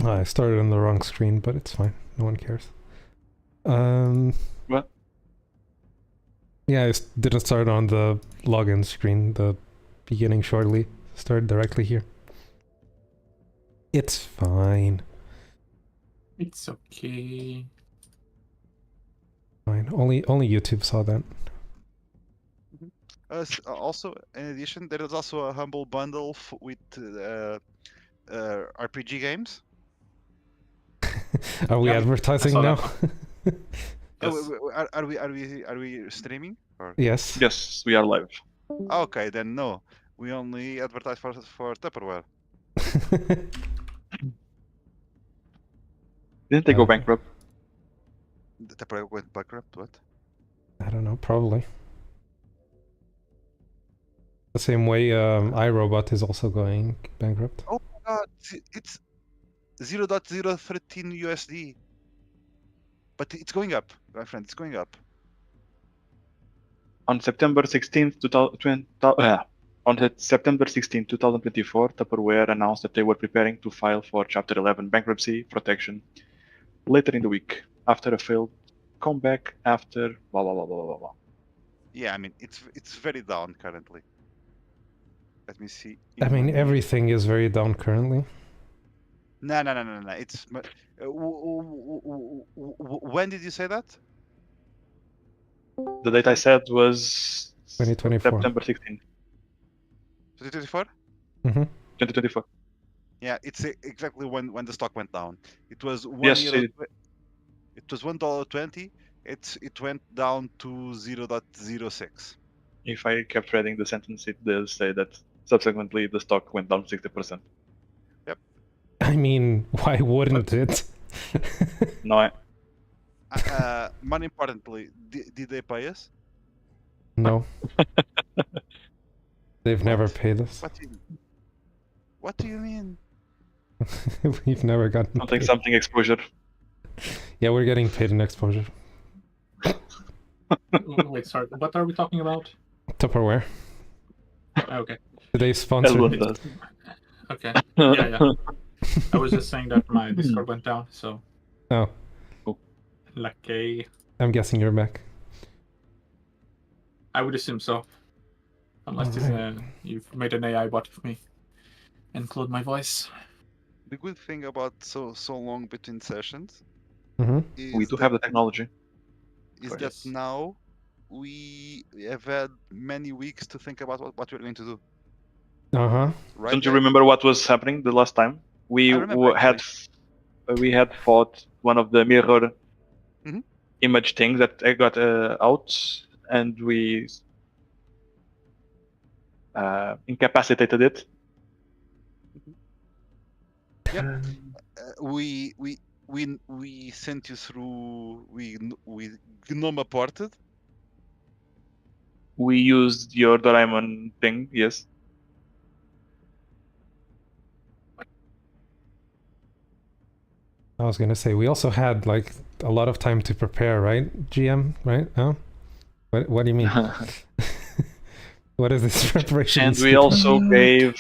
I started on the wrong screen, but it's fine. No one cares. What? Yeah, I didn't start on the login screen. The beginning shortly. Started directly here. It's fine. It's okay. Fine. Only YouTube saw that. Also, in addition, there is also a humble bundle with RPG games. Are we Yeah, advertising I now? saw Yes. Are we streaming? Or? Yes. Yes, we are live. Okay, then no. We only advertise for Tupperware. Didn't they go bankrupt? The Tupperware went bankrupt. What? I don't know. Probably. The same way iRobot is also going bankrupt. Oh my god! It's 0.013 USD. But it's going up, my friend. It's going up. On September 16th, 2024, Tupperware announced that they were preparing to file for Chapter 11 bankruptcy protection later in the week after a failed comeback after blah blah blah blah blah blah. Yeah, I mean it's very down currently. Let me see. I mean, everything is very down currently. No. It's when did you say that? The date I said was 2024. September 16th, 2024? 2024. Yeah, it's exactly when the stock went down. It was Yes, it was $1.20. It went down to 0.06. if I kept reading the sentence, it does say that subsequently the stock went down 60%. Yep. I mean, why wouldn't it? No, More importantly, did they pay us? No. They've never What? paid us. What do you mean? We've never gotten paid. something exposure. Yeah, we're getting paid in exposure. Wait, sorry. What are we talking about? Tupperware. Okay. Today's sponsor. Everyone does. Okay. Yeah. I was just saying that my Discord went down, so. Oh, Lucky. I'm guessing you're back. I would assume so. Unless you've made an AI bot of me. Include my voice. The good thing about so long between sessions is We do have the technology. that now we have had many weeks to think about what we're going to do. Right? Don't you remember what was happening the last time? We had fought one of the mirror image things that got out, and we incapacitated it. Yeah. We sent you through. We gnome ported. We used your Doraemon thing, yes. I was gonna say, we also had like a lot of time to prepare, right, GM? Right? Oh? What do you mean? What is this preparation? And we also gave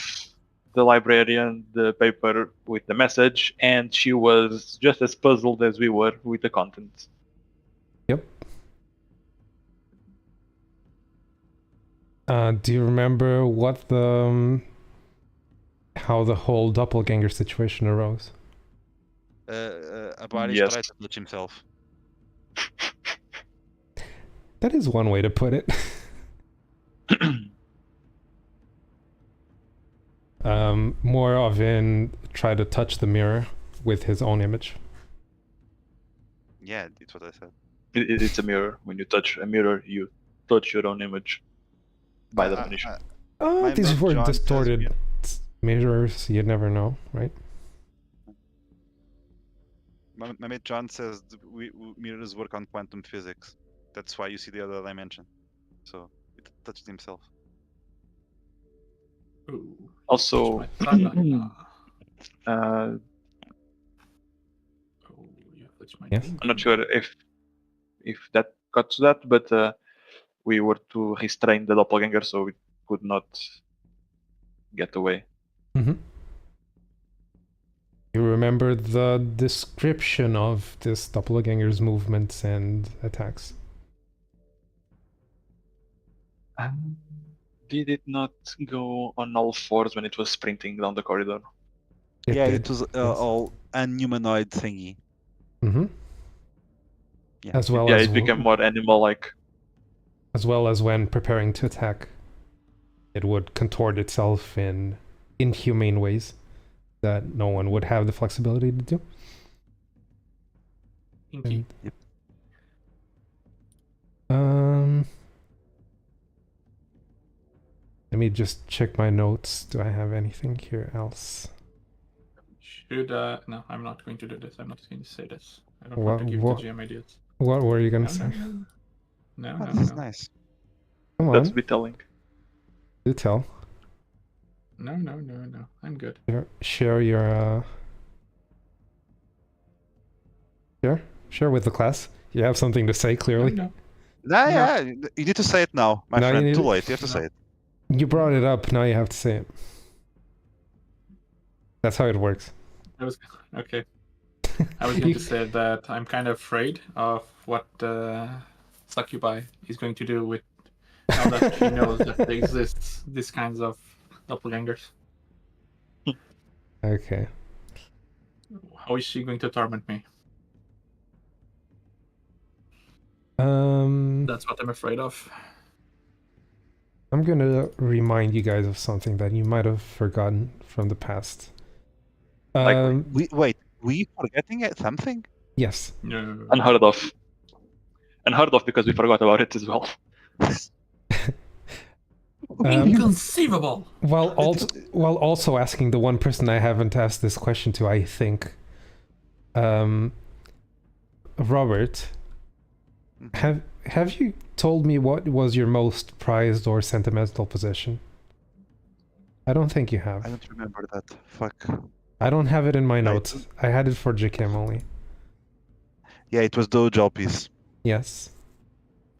the librarian the paper with the message, and she was just as puzzled as we were with the content. Yep. Do you remember what how the whole doppelganger situation arose? Abarish tried to touch himself. That is one way to put it. More of in try to touch the mirror with his own image. Yeah, that's what I said. It's a mirror. When you touch a mirror, you touch your own image by definition. These were distorted mirrors. You never know, right? My mate John says mirrors work on quantum physics. That's why you see the other dimension. So it touched himself. Ooh, also, Yes. I'm not sure if that got to that, but we were to restrain the doppelganger so it could not get away. You remember the description of this doppelganger's movements and attacks? Did it not go on all fours when it was sprinting down the corridor? Yeah, did. it was Yes. all unhumanoid thingy. Mm-hmm. Yeah. As well Yeah, as it became more animal-like. as well as when preparing to attack, it would contort itself in inhumane ways that no one would have the flexibility to do. Inky. Um, let me just check my notes. Do I have anything here else? Should no, I'm not going to do this. I'm not going to say this. I don't What- want to give what- the GM ideas. What were you gonna No, say? no, Oh, no, this is no. nice. Come That's on, be telling. do tell. No, no, no, no. I'm good. Share your share with the class. You have something to say, No, clearly. no. Nah, No. yeah, you need to say it now, my Now you friend. need Too to- late. You have to No. say it. You brought it up, now you have to say it. That's how it works. I was okay. I was going to say that I'm kind of afraid of what Succubi is going to do with now that she knows that there exists these kinds of doppelgangers. Okay. How is she going to torment me? That's what I'm afraid of. I'm gonna remind you guys of something that you might have forgotten from the past. Like Wait, we forgetting something? Yes. No. unheard of. Unheard of because we forgot about it as well. Inconceivable. While also asking the one person I haven't asked this question to, I think, Robert, have you told me what was your most prized or sentimental possession? I don't think you I have. don't remember that. Fuck. I don't have it in my Right. notes. I had it for JKM only. Yeah, it was the Ojal piece. Yes.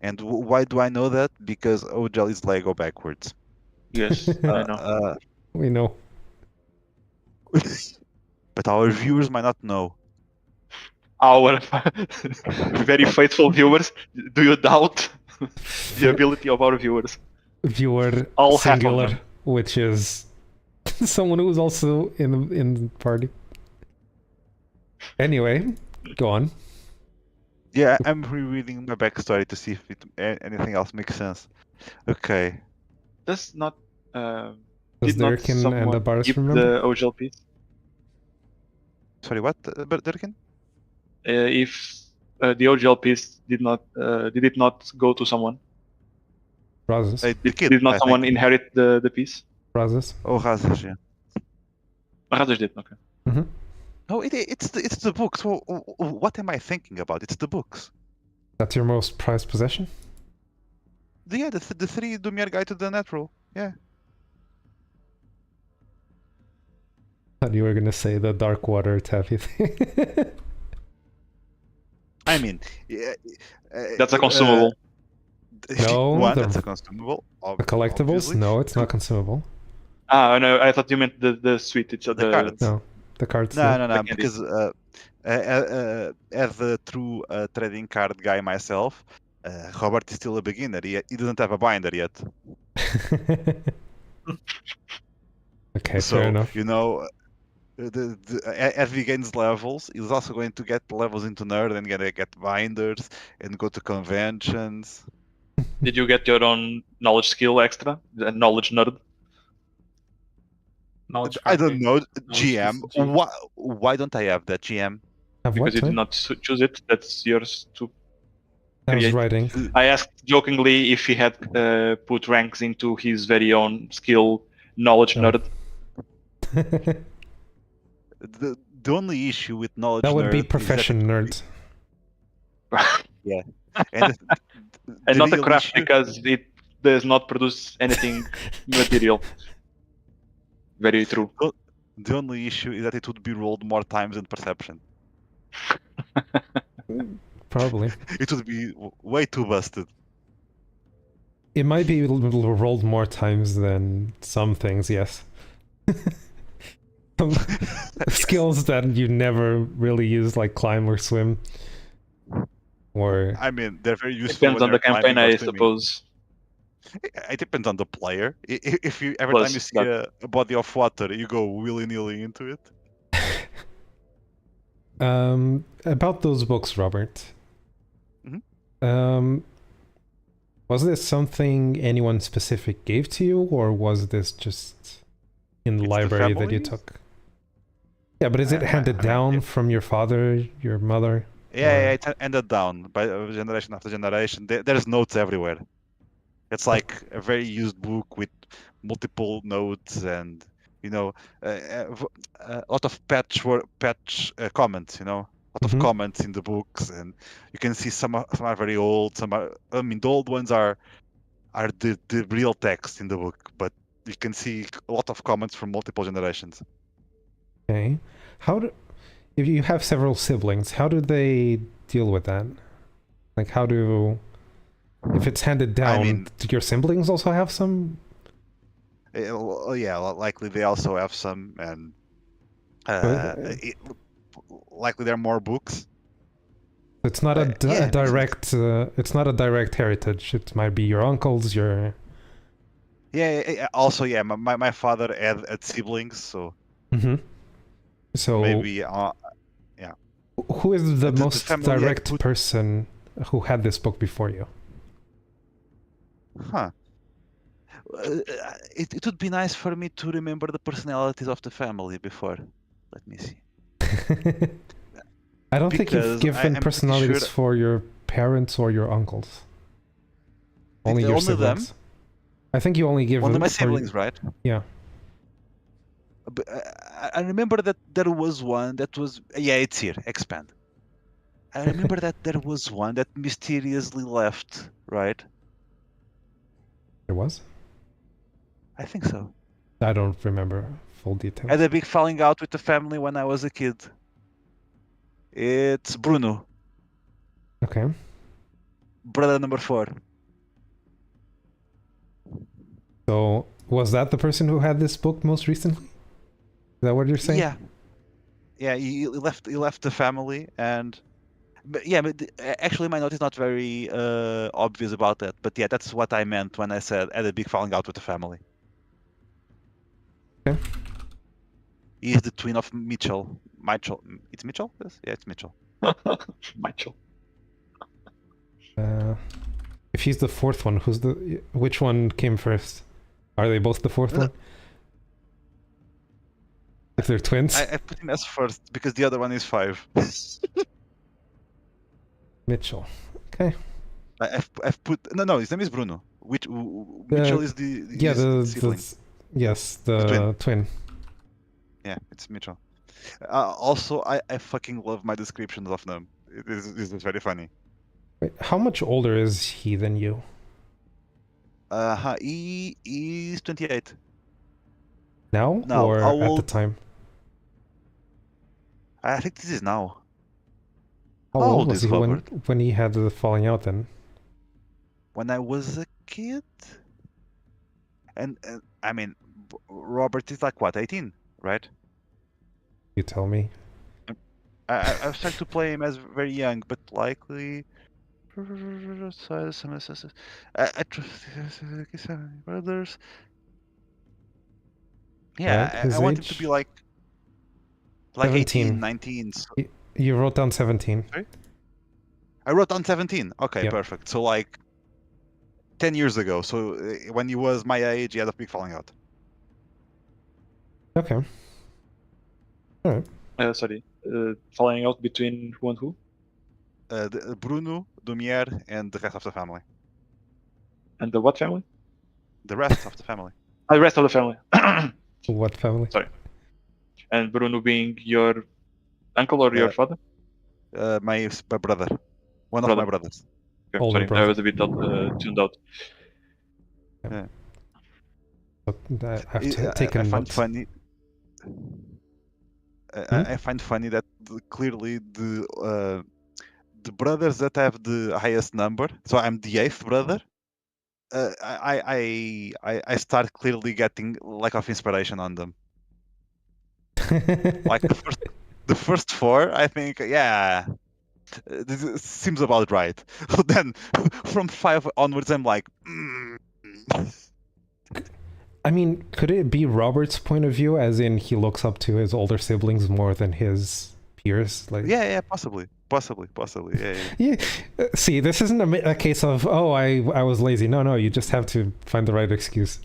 And why do I know that? Because Ojal is Lego backwards. Yes, I know. We know. But our viewers might not know. Our very faithful viewers, do you doubt the ability of our viewers? Viewer All half of singular, them. which is someone who was also in the party. Anyway, go on. Yeah, I'm rereading my backstory to see if anything else makes sense. Okay. Does not Does did not Durkin and someone the bars keep remember? the OGL piece? Sorry, what? Durkin? If the OGL piece did it not go to someone? Razes. The kid, Did not I someone think. inherit the piece? Razes. Oh, Razes, yeah. Razes did, okay. No, it's the books. What am I thinking about? It's the books. That's your most prized possession? Yeah, the three Dumier Guide to the Natural. Yeah. Thought you were gonna say the dark water taffy thing. I mean, yeah, That's a consumable. No, one, the- that's a consumable. The collectibles? Obviously. No, it's not consumable. Ah, no, I thought you meant the suite. It's The cards. No, the cards. No, do. no, no, candy. because as a true trading card guy myself, Robert is still a beginner. He doesn't have a binder yet. Okay, So, fair enough. you know, as he gains levels, he's also going to get levels into nerd and get binders and go to conventions. Did you get your own knowledge skill extra? The knowledge nerd? Knowledge I don't crafting. know, Knowledge GM. TCG. Why don't I have that, GM? Have what? Because you Sorry? did not choose it. That's yours to I was create. writing. I asked jokingly if he had put ranks into his very own skill knowledge Oh. nerd. The only issue with knowledge That would be nerd is that profession nerd. and And not a real craft issue- because it does not produce anything material. Very true. The only issue is that it would be rolled more times than perception. Probably. It would be way too busted. It might be rolled more times than some things, yes. skills that you never really use, like climb or swim, or I mean, they're very useful Depends when on the you're climbing campaign, or I swimming. suppose. It depends on the player. If you every Plus time you see that. a body of water, you go willy-nilly into it. about those books, Robert. Mhm. Was this something anyone specific gave to you, or was this just in the It's the library that you family's? took? Yeah, but is it handed I mean, down from your father, your mother? yeah, it's handed down by generation after generation. There's notes everywhere. It's like a very used book with multiple notes and a lot of patch comments. A lot of Mhm. comments in the books, and you can see some are very old. Some are. I mean, the old ones are the real text in the book, but you can see a lot of comments from multiple generations. Okay. If you have several siblings, how do they deal with that? Like, if it's handed down, I mean, do your siblings also have some? yeah, likely they also have some, and Uh, likely there are more books. It's not a Yeah, direct. It's not a direct heritage. It might be your uncles, your. yeah. Also, yeah, my father had siblings, so Mm-hmm. So maybe yeah. who is the The most family I direct person who had this book before you? huh. It would be nice for me to remember the personalities of the family before. Let me see. I don't think you've Because given I'm pretty sure personalities for your parents or your uncles. Only your only them. siblings. I think you only give Only my for siblings, right? Yeah. But I remember that there was one that was it's here. Expand. I remember that there was one that mysteriously left, right? There was. I think so. I don't remember full details. Had a big falling out with the family when I was a kid. It's Bruno, Okay. brother number 4. So was that the person who had this book most recently? Is that what you're saying? Yeah, yeah. He left the family, and but yeah, but actually my note is not very obvious about that. But yeah, that's what I meant when I said had a big falling out with the family. Okay. He is the twin of Mitchell. Mitchell. It's Mitchell? Yes? Yeah, it's Mitchell. Mitchell. If he's the fourth one, which one came first? Are they both the fourth one? If they're twins? I put him as first because the other one is 5. Mitchell. Okay. I've put no. His name is Bruno. Mitchell is the Yeah, sibling. yes, the twin. Yeah, it's Mitchell. Also, I fucking love my descriptions of them. This is very funny. Wait, how much older is he than you? He is 28. Now, Now, or how at the old? time? I think this is now. How How old old was is he Robert? when he had the falling out then? When I was a kid, and I mean, Robert is like what, 18, right? You tell me. I started to play him as very young, but likely. Brothers. Yeah, Right, his I want him to age? be like 17. 18, 19. You wrote down 17. Sorry? I wrote down 17. Okay, Yep. perfect. So like 10 years ago. So when he was my age, he had a big falling out. Okay. Alright. Sorry. Falling out between who and who? Bruno, Dumier, and the rest of the family. And the what family? The rest of the family. The rest of the family. What family? Sorry. And Bruno being your uncle or your father? My brother. One Brother. of my brothers. Okay, Older sorry, brother. I was a bit tuned out. Yeah. I've taken I find notes. funny. I find funny that clearly the brothers that have the highest number. So I'm the 8th brother. I start clearly getting lack of inspiration on them. Like the first four, I think, yeah, this seems about right. Then from 5 onwards, I'm like, I mean, could it be Robert's point of view, as in he looks up to his older siblings more than his peers? Like, yeah, possibly, yeah. yeah. See, this isn't a case of, oh, I was lazy. No, you just have to find the right excuse.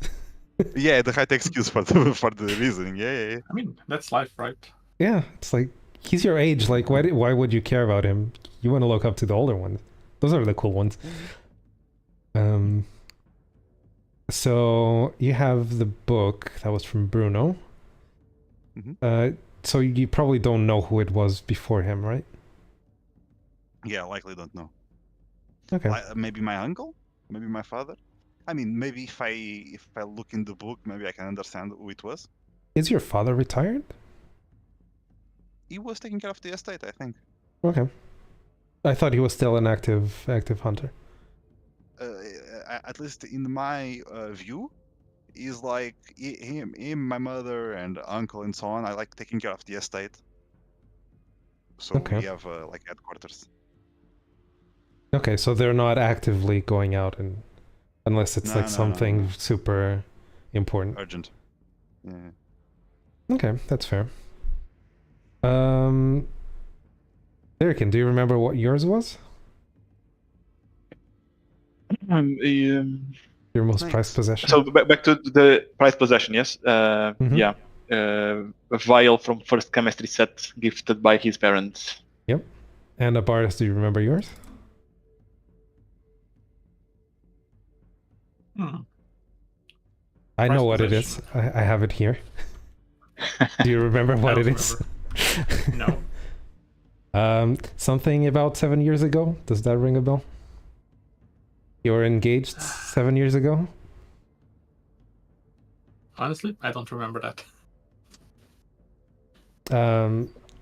Yeah, the right excuse for the reasoning. Yeah. I mean, that's life, right? Yeah, it's like he's your age. Like, why would you care about him? You want to look up to the older ones. Those are the cool ones. So you have the book that was from Bruno. So you probably don't know who it was before him, right? Yeah, likely don't know. Okay. Maybe my uncle, maybe my father. I mean, maybe if I look in the book, maybe I can understand who it was. Is your father retired? He was taking care of the estate, I think. Okay. I thought he was still an active hunter. At least in my view, is like him, my mother, and uncle, and so on. I like taking care of the estate. So Okay. we have like headquarters. Okay, so they're not actively going out and unless it's like something super important. Urgent. Yeah. Okay, that's fair. Erican, do you remember what yours was? Your most Nice. prized possession? So back to the prized possession, yes. Yeah. A vial from first chemistry set gifted by his parents. Yep. And Abaris, do you remember yours? I know what it is. I have it here. Do you remember what it is? No. Something about 7 years ago? Does that ring a bell? You were engaged 7 years ago? Honestly, I don't remember that.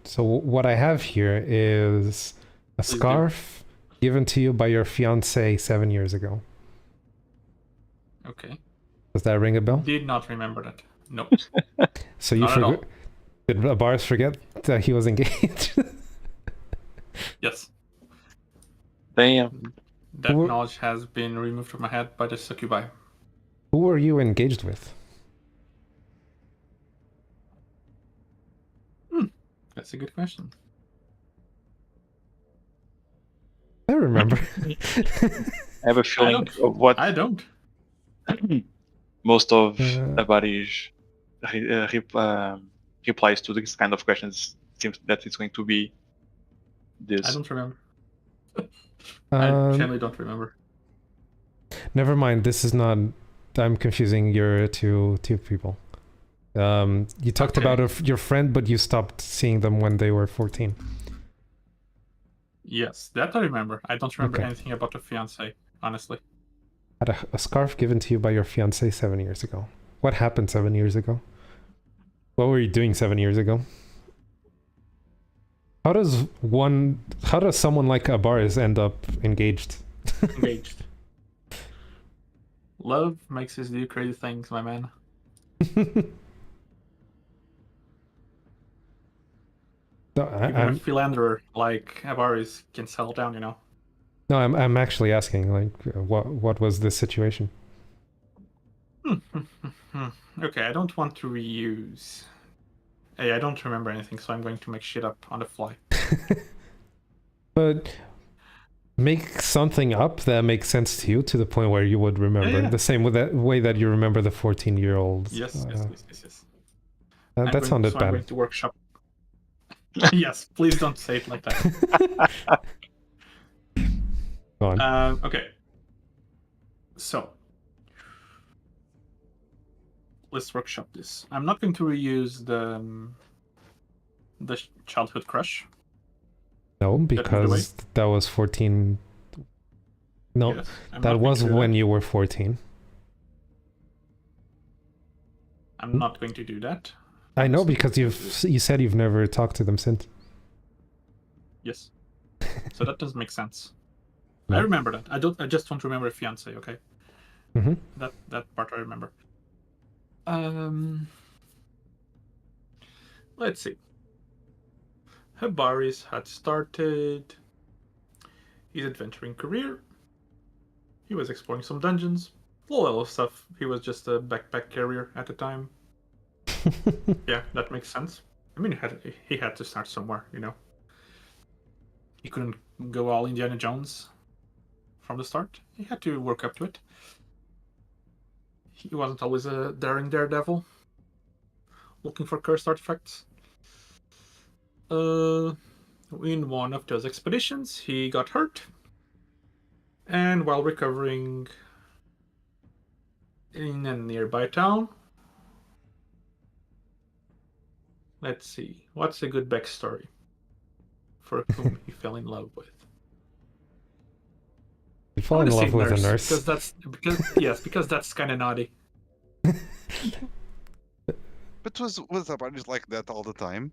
So what I have here is a scarf given to you by your fiance 7 years ago. Okay. Does that ring a bell? Did not remember that. No. So you Not at all. forgot? Did Abaris forget that he was engaged? Yes. Damn. That knowledge has been removed from my head by the succubi. Who were you engaged with? That's a good question. I remember. I have a feeling of what I don't. most of Abari's replies to this kind of questions seems that it's going to be this. I don't remember. I generally don't remember. Never mind. This is not. I'm confusing your two people. You talked about your friend, but you stopped seeing them when they were 14. Yes, that I remember. I don't remember anything about the fiance, honestly. Had a scarf given to you by your fiance 7 years ago. What happened 7 years ago? What were you doing 7 years ago? How does someone like Abaris end up engaged? Engaged. Love makes us do crazy things, my man. No, Even a philanderer like Avaris can settle down, you know. No, I'm actually asking, like, what was the situation? Okay, I don't want to reuse. Hey, I don't remember anything, so I'm going to make shit up on the fly. But make something up that makes sense to you to the point where you would remember. The same way that you remember the 14-year-old. Yes. That sounded bad. I'm going to workshop. Yes, please don't say it like that. Go on. Okay. So, let's workshop this. I'm not going to reuse the childhood crush. No, because that was 14. No, yes, that was when you were 14. I'm not going to do that. I know, because you said you've never talked to them since. Yes. So that doesn't make sense. I remember that. I just don't remember a fiance, okay? Mm-hmm. That part I remember. let's see. Habaris had started his adventuring career. He was exploring some dungeons, low level stuff. He was just a backpack carrier at the time. Yeah, that makes sense. I mean, he had to start somewhere, you know. He couldn't go all Indiana Jones from the start. He had to work up to it. He wasn't always a daring daredevil looking for cursed artifacts. In one of those expeditions, he got hurt, and while recovering in a nearby town, let's see, what's a good backstory for whom he fell in love with? You fall in love with a nurse. Because that's kind of naughty. But was Habaris like that all the time?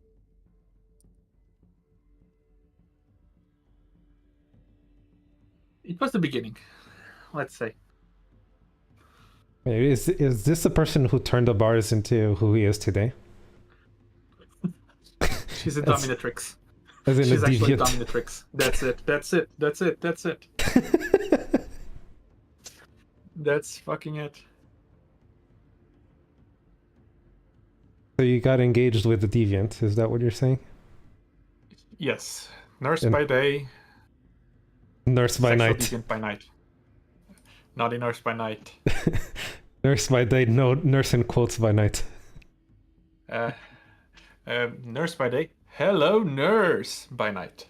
It was the beginning, let's say. Is this the person who turned the bars into who he is today? She's a dominatrix. As in She's a actually a deviant. dominatrix. That's it. That's fucking it. So you got engaged with the deviant, is that what you're saying? Yes. Nurse And- by day, Nurse by sexual night. deviant by night. Naughty nurse by night. Nurse by day, no, nurse in quotes by night. Nurse by day. Hello, nurse by night.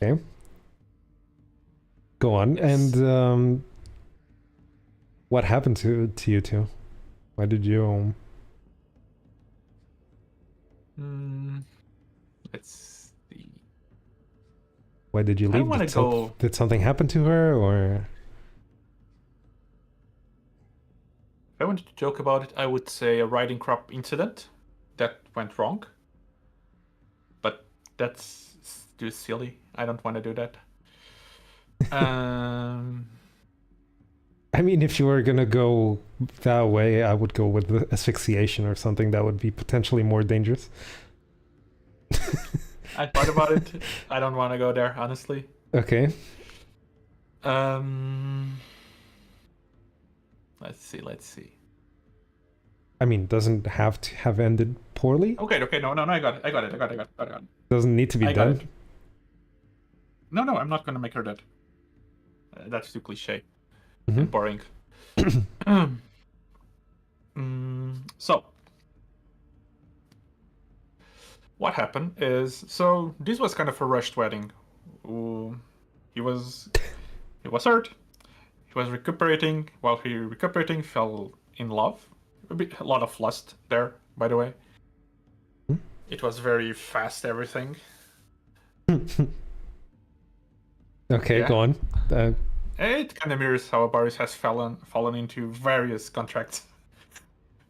Okay. Go on. Yes. And what happened to you two? Why did you... Let's see. Why did you I leave? wanna go- Did something happen to her, or... If I wanted to joke about it, I would say a riding crop incident that went wrong. But that's too silly. I don't want to do that. I mean, if you were gonna go that way, I would go with the asphyxiation or something that would be potentially more dangerous. I thought about it. I don't want to go there, honestly. Okay. Let's see. I mean, doesn't have to have ended poorly. Okay, no, I got it. Doesn't need to be I got dead. it. No, I'm not gonna make her dead. That's too cliche and boring. So, what happened is, so this was kind of a rushed wedding. He was hurt. He was recuperating. While he recuperating, fell in love. A lot of lust there, by the way. It was very fast, everything. Okay, Yeah. go on. It kind of mirrors how Baris has fallen into various contracts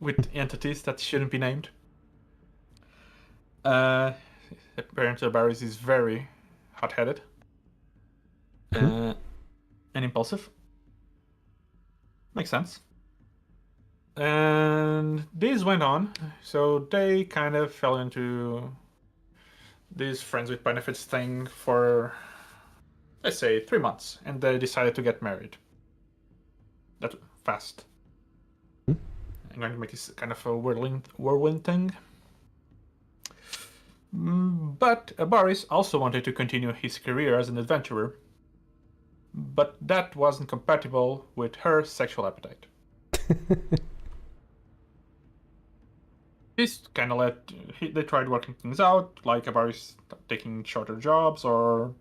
with entities that shouldn't be named. Apparently, Baris is very hot-headed and impulsive. Makes sense. And this went on, so they kind of fell into this friends with benefits thing for, let's say, 3 months, and they decided to get married. That fast. I'm going to make this kind of a whirlwind thing. But Baris also wanted to continue his career as an adventurer, but that wasn't compatible with her sexual appetite. This kind of they tried working things out, like Baris taking shorter jobs or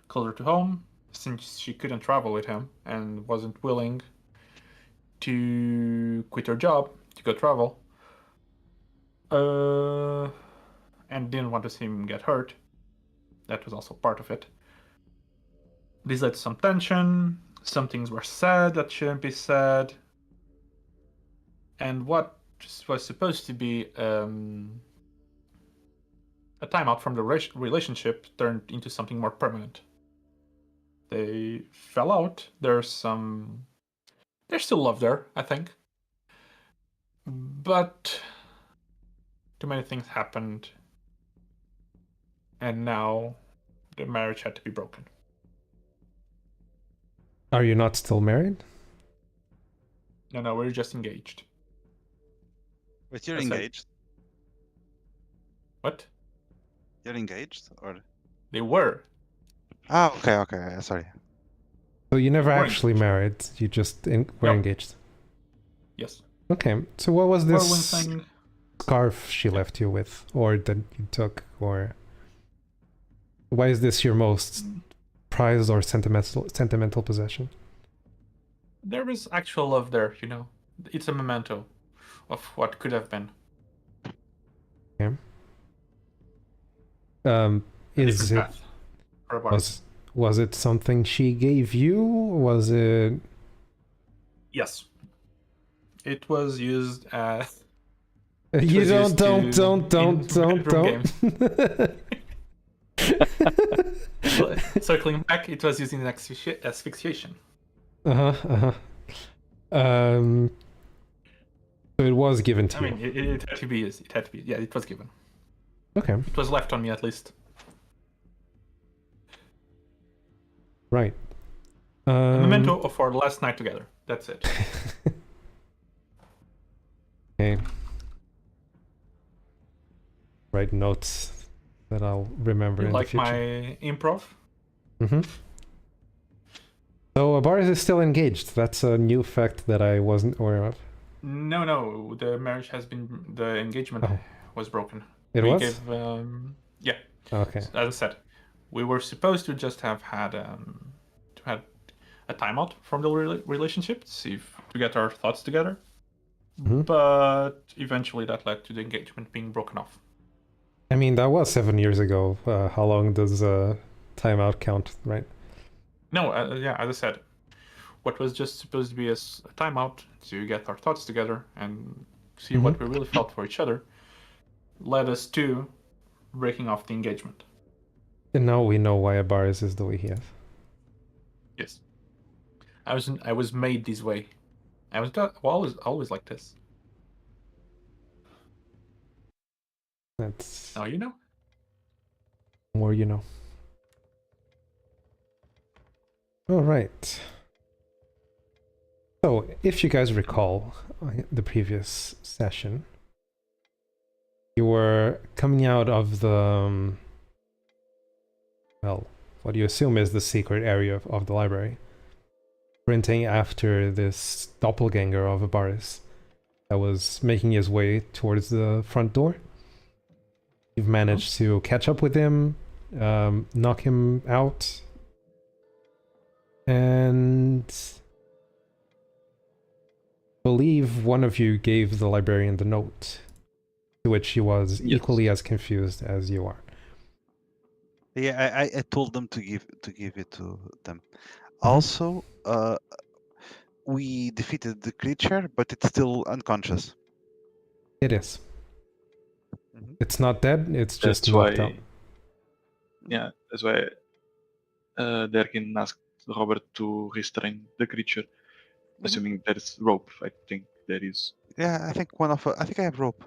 closer to home, since she couldn't travel with him and wasn't willing to quit her job to go travel. And didn't want to see him get hurt. That was also part of it. This led to some tension. Some things were said that shouldn't be said. And what was supposed to be a timeout from the relationship turned into something more permanent. They fell out. There's still love there, I think. But too many things happened, and now the marriage had to be broken. Are you not still married? No, we're just engaged. But you're That's right. engaged. What? You're engaged, or? They were. Ah, okay. Sorry. So you never We're actually engaged. married, you just were No. engaged. Yes. Okay, so what was Whirlwind this thing. scarf she left you with, or that you took, or why is this your most prized or sentimental possession? There is actual love there, you know. It's a memento of what could have been. A Is different it path for Varys. was it something she gave you? Was it? Yes. It was used as You was used don't bedroom games. Circling back, it was used in asphyxiation. So it was given to I you. mean, it had to be used. It had to be. Yeah, it was given. Okay, It was left on me at least. right. A memento of our last night together. That's it. Okay. Write notes that I'll remember You in the like future. my improv? Mm-hmm. So Abaris is still engaged. That's a new fact that I wasn't aware of. No. The marriage has been. The engagement Oh. was broken. It we was? gave. Yeah. Okay. As I said, we were supposed to just have had a timeout from the relationship, to get our thoughts together. Mm-hmm. But eventually, that led to the engagement being broken off. I mean, that was 7 years ago. How long does timeout count, right? No, yeah, as I said, what was just supposed to be a timeout to get our thoughts together and see what we really felt for each other led us to breaking off the engagement. And now we know why Abaris is the way he is. Yes, I was made this way. I was always like this. That's Now you know. more you know. All right. So, if you guys recall the previous session, you were coming out of the, well, what you assume is the secret area of the library, sprinting after this doppelganger of Abaris that was making his way towards the front door. You've managed to catch up with him, knock him out, and believe one of you gave the librarian the note, to which he was equally as confused as you are. Yeah, I told them to give it to them. Also, we defeated the creature, but it's still unconscious. It is. Mhm. It's not dead, it's just That's knocked why. out. Yeah, that's why Derkin asked Robert to restrain the creature, assuming there's rope. I think there is. Yeah, I think I think I have rope.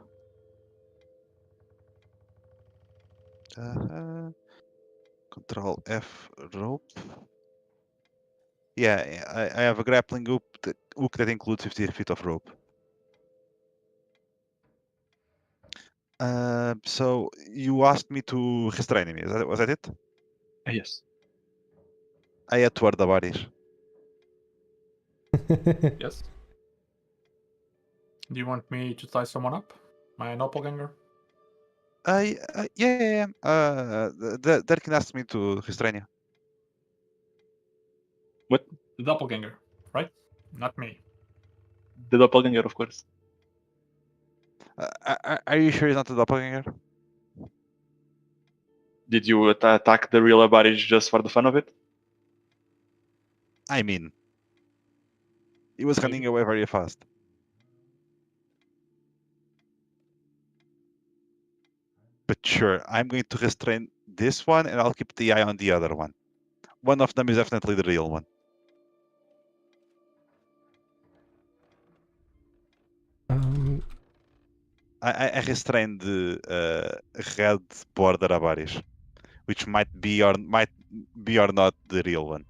Control F rope. Yeah, I have a grappling hook that includes 50 feet of rope. So you asked me to restrain him. Was that it? Yes. I had toward the bodies. Yes. Do you want me to tie someone up? My doppelganger? Yeah. Derkin asked me to restrain you. What? The doppelganger, right? Not me. The doppelganger, of course. Are you sure he's not a doppelganger? Did you attack the real Abaris just for the fun of it? I mean, he was running away very fast. But sure, I'm going to restrain this one, and I'll keep the eye on the other one. One of them is definitely the real one. I restrained the red border avaris, which might be or not the real one.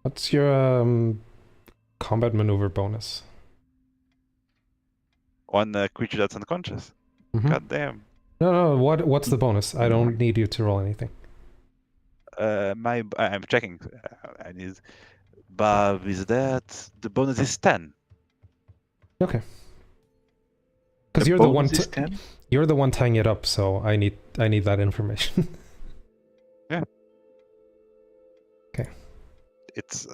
What's your combat maneuver bonus? On a creature that's unconscious. Mhm. God damn. No, what's the bonus? I don't need you to roll anything. I'm checking. I need. Bob, is that the bonus is 10? Okay. Because The you're the one bonus is 10? you're the one tying it up, so I need that information. It's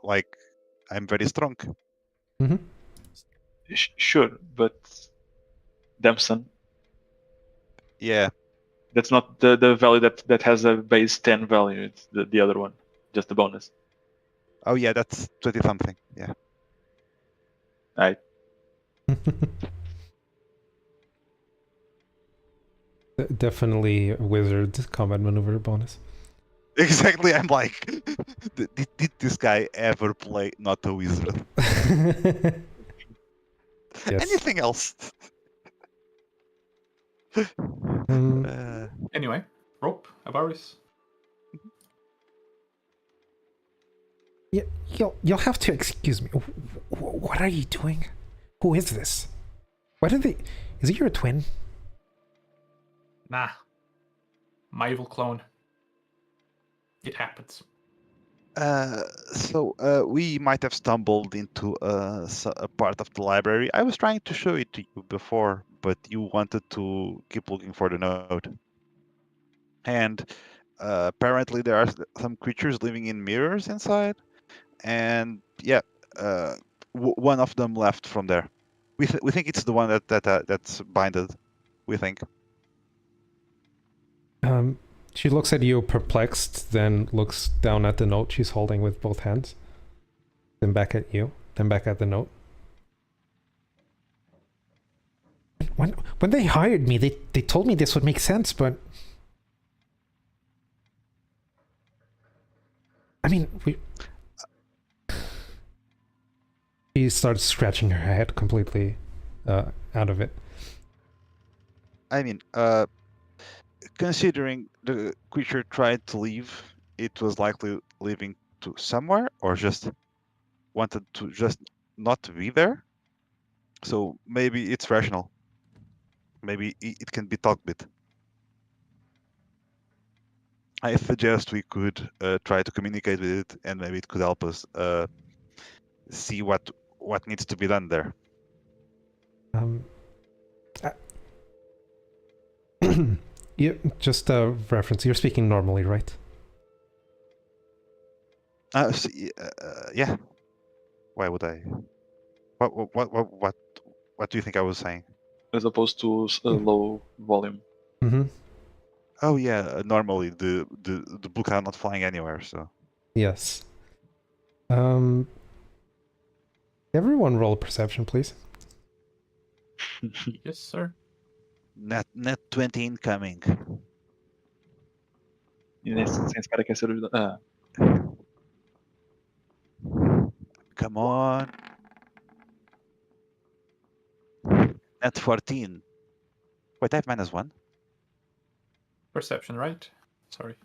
like I'm very strong. Mm-hmm. Sure, but Dempson, Yeah. that's not the value that has a base 10 value. It's the other one, just the bonus. Oh yeah, that's 20 something. Yeah. Right. Definitely wizard combat maneuver bonus. Exactly. I'm like, did this guy ever play not a wizard? Yes. Anything else? Anyway, rope, Avaris. You'll have to excuse me. What are you doing? Who is this? Why did they? Is it your twin? Nah. My evil clone. It happens. So we might have stumbled into a part of the library. I was trying to show it to you before, but you wanted to keep looking for the note. And apparently there are some creatures living in mirrors inside, and yeah, one of them left from there. We think it's the one that's binded. We think. She looks at you perplexed, then looks down at the note she's holding with both hands. Then back at you, then back at the note. When they hired me, they told me this would make sense, but I mean, she starts scratching her head completely out of it. I mean, considering the creature tried to leave, it was likely leaving to somewhere, or just wanted to just not be there. So maybe it's rational. Maybe it can be talked with. I suggest we could try to communicate with it, and maybe it could help us see what needs to be done there. Yeah, just a reference. You're speaking normally, right? Yeah. Why would I? What do you think I was saying? As opposed to a low volume. Mm-hmm. Oh yeah, normally the books are not flying anywhere, so. Yes. Everyone roll perception, please. Yes, sir. Net 20 incoming. E sem esse cara quer ser o... Come on. Net 14. Wait, I have -1. Perception, right? Sorry.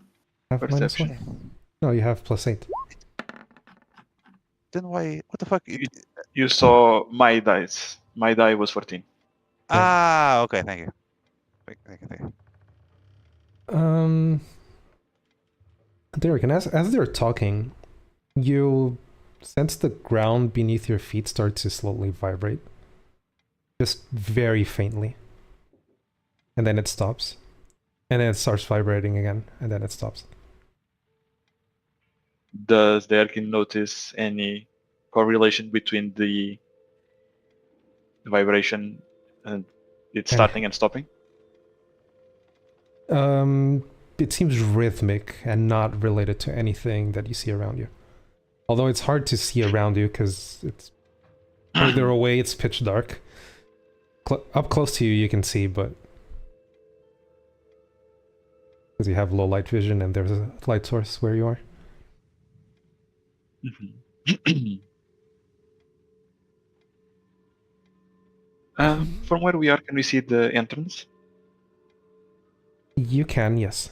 Have Perception. -1? No, you have +8. Then why? What the fuck? You saw my dice. My die was 14. Ah, okay. Thank you. Thank you. Derek, and as they're talking, you sense the ground beneath your feet start to slowly vibrate. Just very faintly. And then it stops. And then it starts vibrating again, and then it stops. Does Derkin notice any correlation between the vibration and it starting and stopping? It seems rhythmic and not related to anything that you see around you. Although it's hard to see around you because it's further away, it's pitch dark. Up close to you, you can see, but because you have low light vision and there's a light source where you are. From where we are, can we see the entrance? You can, yes.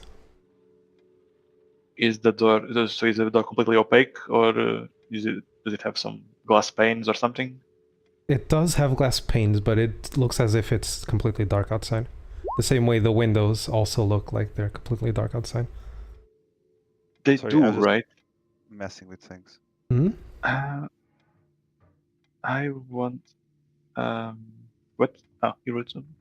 Is the door so? Is the door completely opaque, or does it have some glass panes or something? It does have glass panes, but it looks as if it's completely dark outside. The same way the windows also look like they're completely dark outside. They Sorry, do, I was just right? messing with things. Hmm? I want. What? Oh, you wrote something.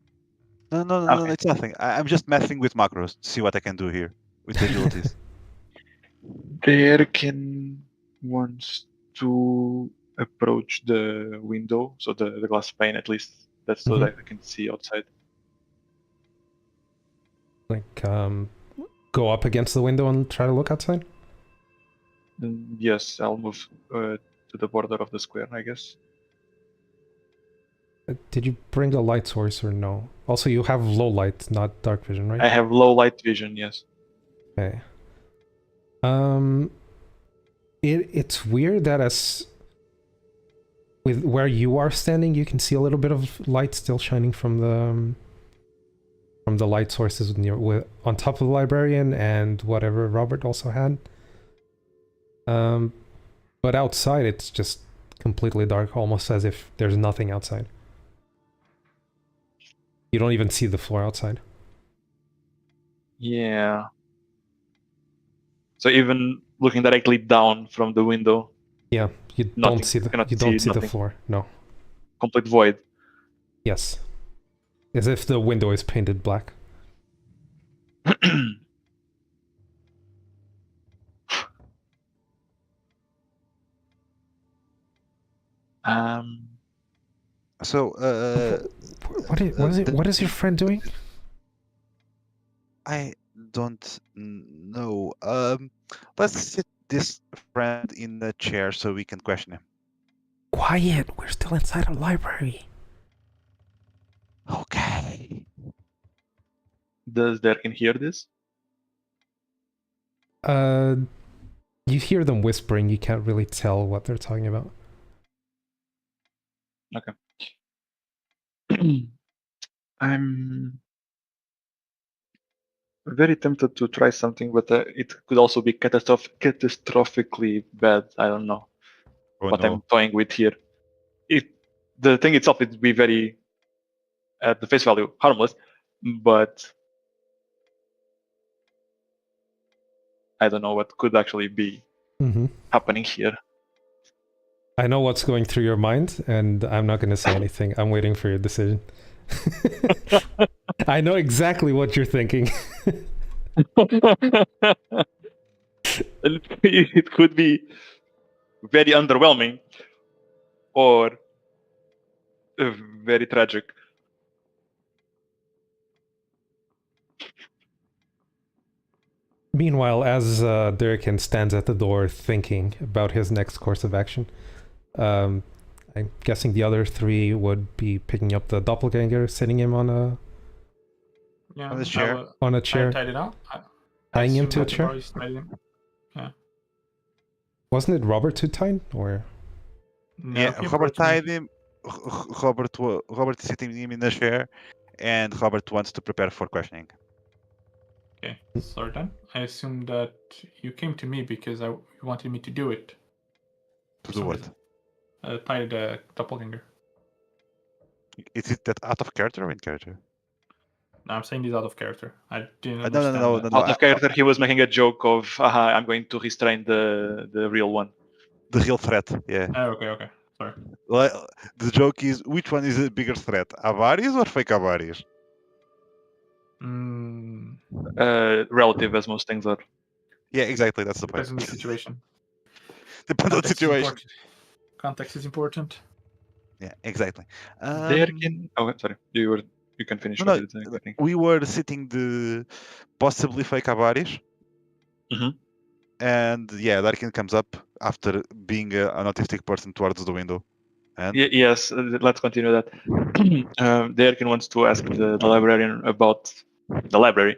No, Okay. it's nothing. I'm just messing with macros to see what I can do here with the abilities. Derkin wants to approach the window, so the glass pane at least. That's so Mhm. that I can see outside. Like, go up against the window and try to look outside? Yes, I'll move to the border of the square, I guess. Did you bring a light source or no? Also, you have low light, not dark vision, right? I have low light vision, yes. Okay. It's weird that as with where you are standing, you can see a little bit of light still shining from the light sources near on top of the librarian and whatever Robert also had. But outside it's just completely dark, almost as if there's nothing outside. You don't even see the floor outside. Yeah. So even looking directly down from the window, Yeah, you nothing. don't see the Cannot you don't see the nothing. floor. No. Complete void. Yes. As if the window is painted black. um. So, What is your friend doing? I don't know. Let's sit this friend in the chair so we can question him. Quiet, we're still inside a library. Okay. Does Derkin hear this? You hear them whispering, you can't really tell what they're talking about. Okay. I'm very tempted to try something, but it could also be catastrophically bad. I don't know Oh what I'm no. toying with here. The thing itself would be very, at the face value, harmless, but I don't know what could actually be happening here. I know what's going through your mind, and I'm not going to say anything. I'm waiting for your decision. I know exactly what you're thinking. It could be very underwhelming or very tragic. Meanwhile, as Durkin stands at the door thinking about his next course of action, I'm guessing the other three would be picking up the doppelganger, sitting him on a Yeah, On this chair? on a I chair, tied it up. tying him assume to a that chair. Boris tied him. Yeah. Wasn't it Robert who tied, or No, Yeah, he Robert approached me. tied him. Robert is sitting him in the chair, and Robert wants to prepare for questioning. Okay, sorry then. I assume that you came to me because you wanted me to do it. To do what? Tie the doppelganger. Is it that out of character or in character? No, I'm saying this out of character. I didn't No, understand that. Out of character, he was making a joke of, I'm going to restrain the real one. The real threat, yeah. Okay. Sorry. Well, the joke is, which one is a bigger threat, Avaris or fake Avaris? Mm, Relative, as most things are. Yeah, exactly. That's the point. depends on the situation. Depends on the Context is situation. important. Context is important. Yeah, exactly. Derkin. Oh, sorry. You can finish what No, you're saying, I think. we were sitting the possibly fake Avaris. Mhm. And yeah, Larkin comes up after being an autistic person towards the window. And Yes, let's continue that. Derkin wants to ask the librarian about the library.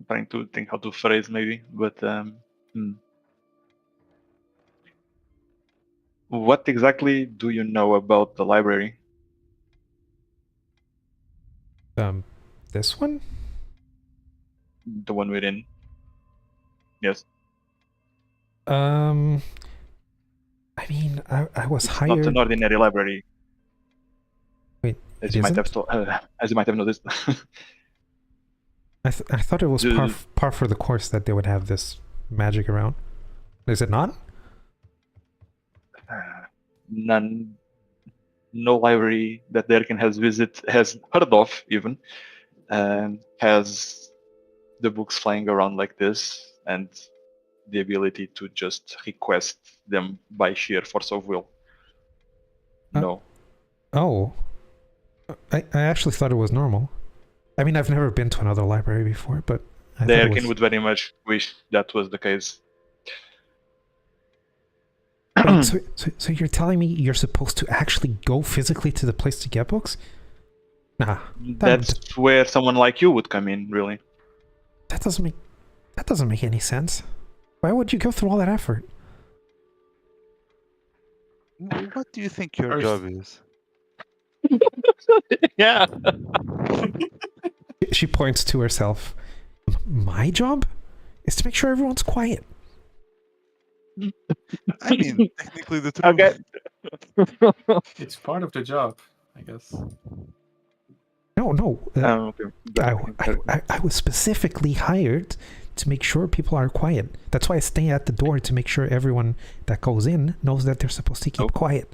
Trying to think how to phrase maybe, but What exactly do you know about the library? This one? The one we're in? Yes. I mean, I was It's hired. not an ordinary library, Wait, as it you might have isn't? as you might have noticed. I thought it was The- par for the course that they would have this magic around. Is it not? None, no library that Derkin has heard of even has the books flying around like this and the ability to just request them by sheer force of will. Uh, No. Oh, I actually thought it was normal. I mean, I've never been to another library before, but I thought it Derkin was. would very much wish that was the case. Wait, so you're telling me you're supposed to actually go physically to the place to get books? Nah, That's where someone like you would come in, really. that doesn't make any sense. Why would you go through all that effort? What do you think your First- job is? Yeah. She points to herself. My job is to make sure everyone's quiet. I mean, technically the truth. Okay. It's part of the job, I guess. No. Okay. I was specifically hired to make sure people are quiet. That's why I stay at the door to make sure everyone that goes in knows that they're supposed to keep Oh. quiet.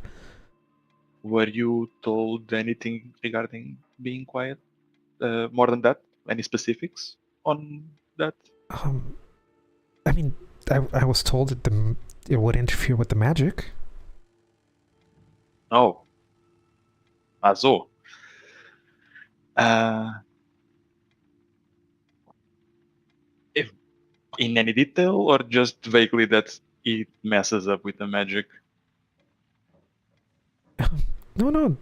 Were you told anything regarding being quiet? More than that? Any specifics on that? I mean, I was told that it would interfere with the magic. Oh. Also. If in any detail or just vaguely that it messes up with the magic? No,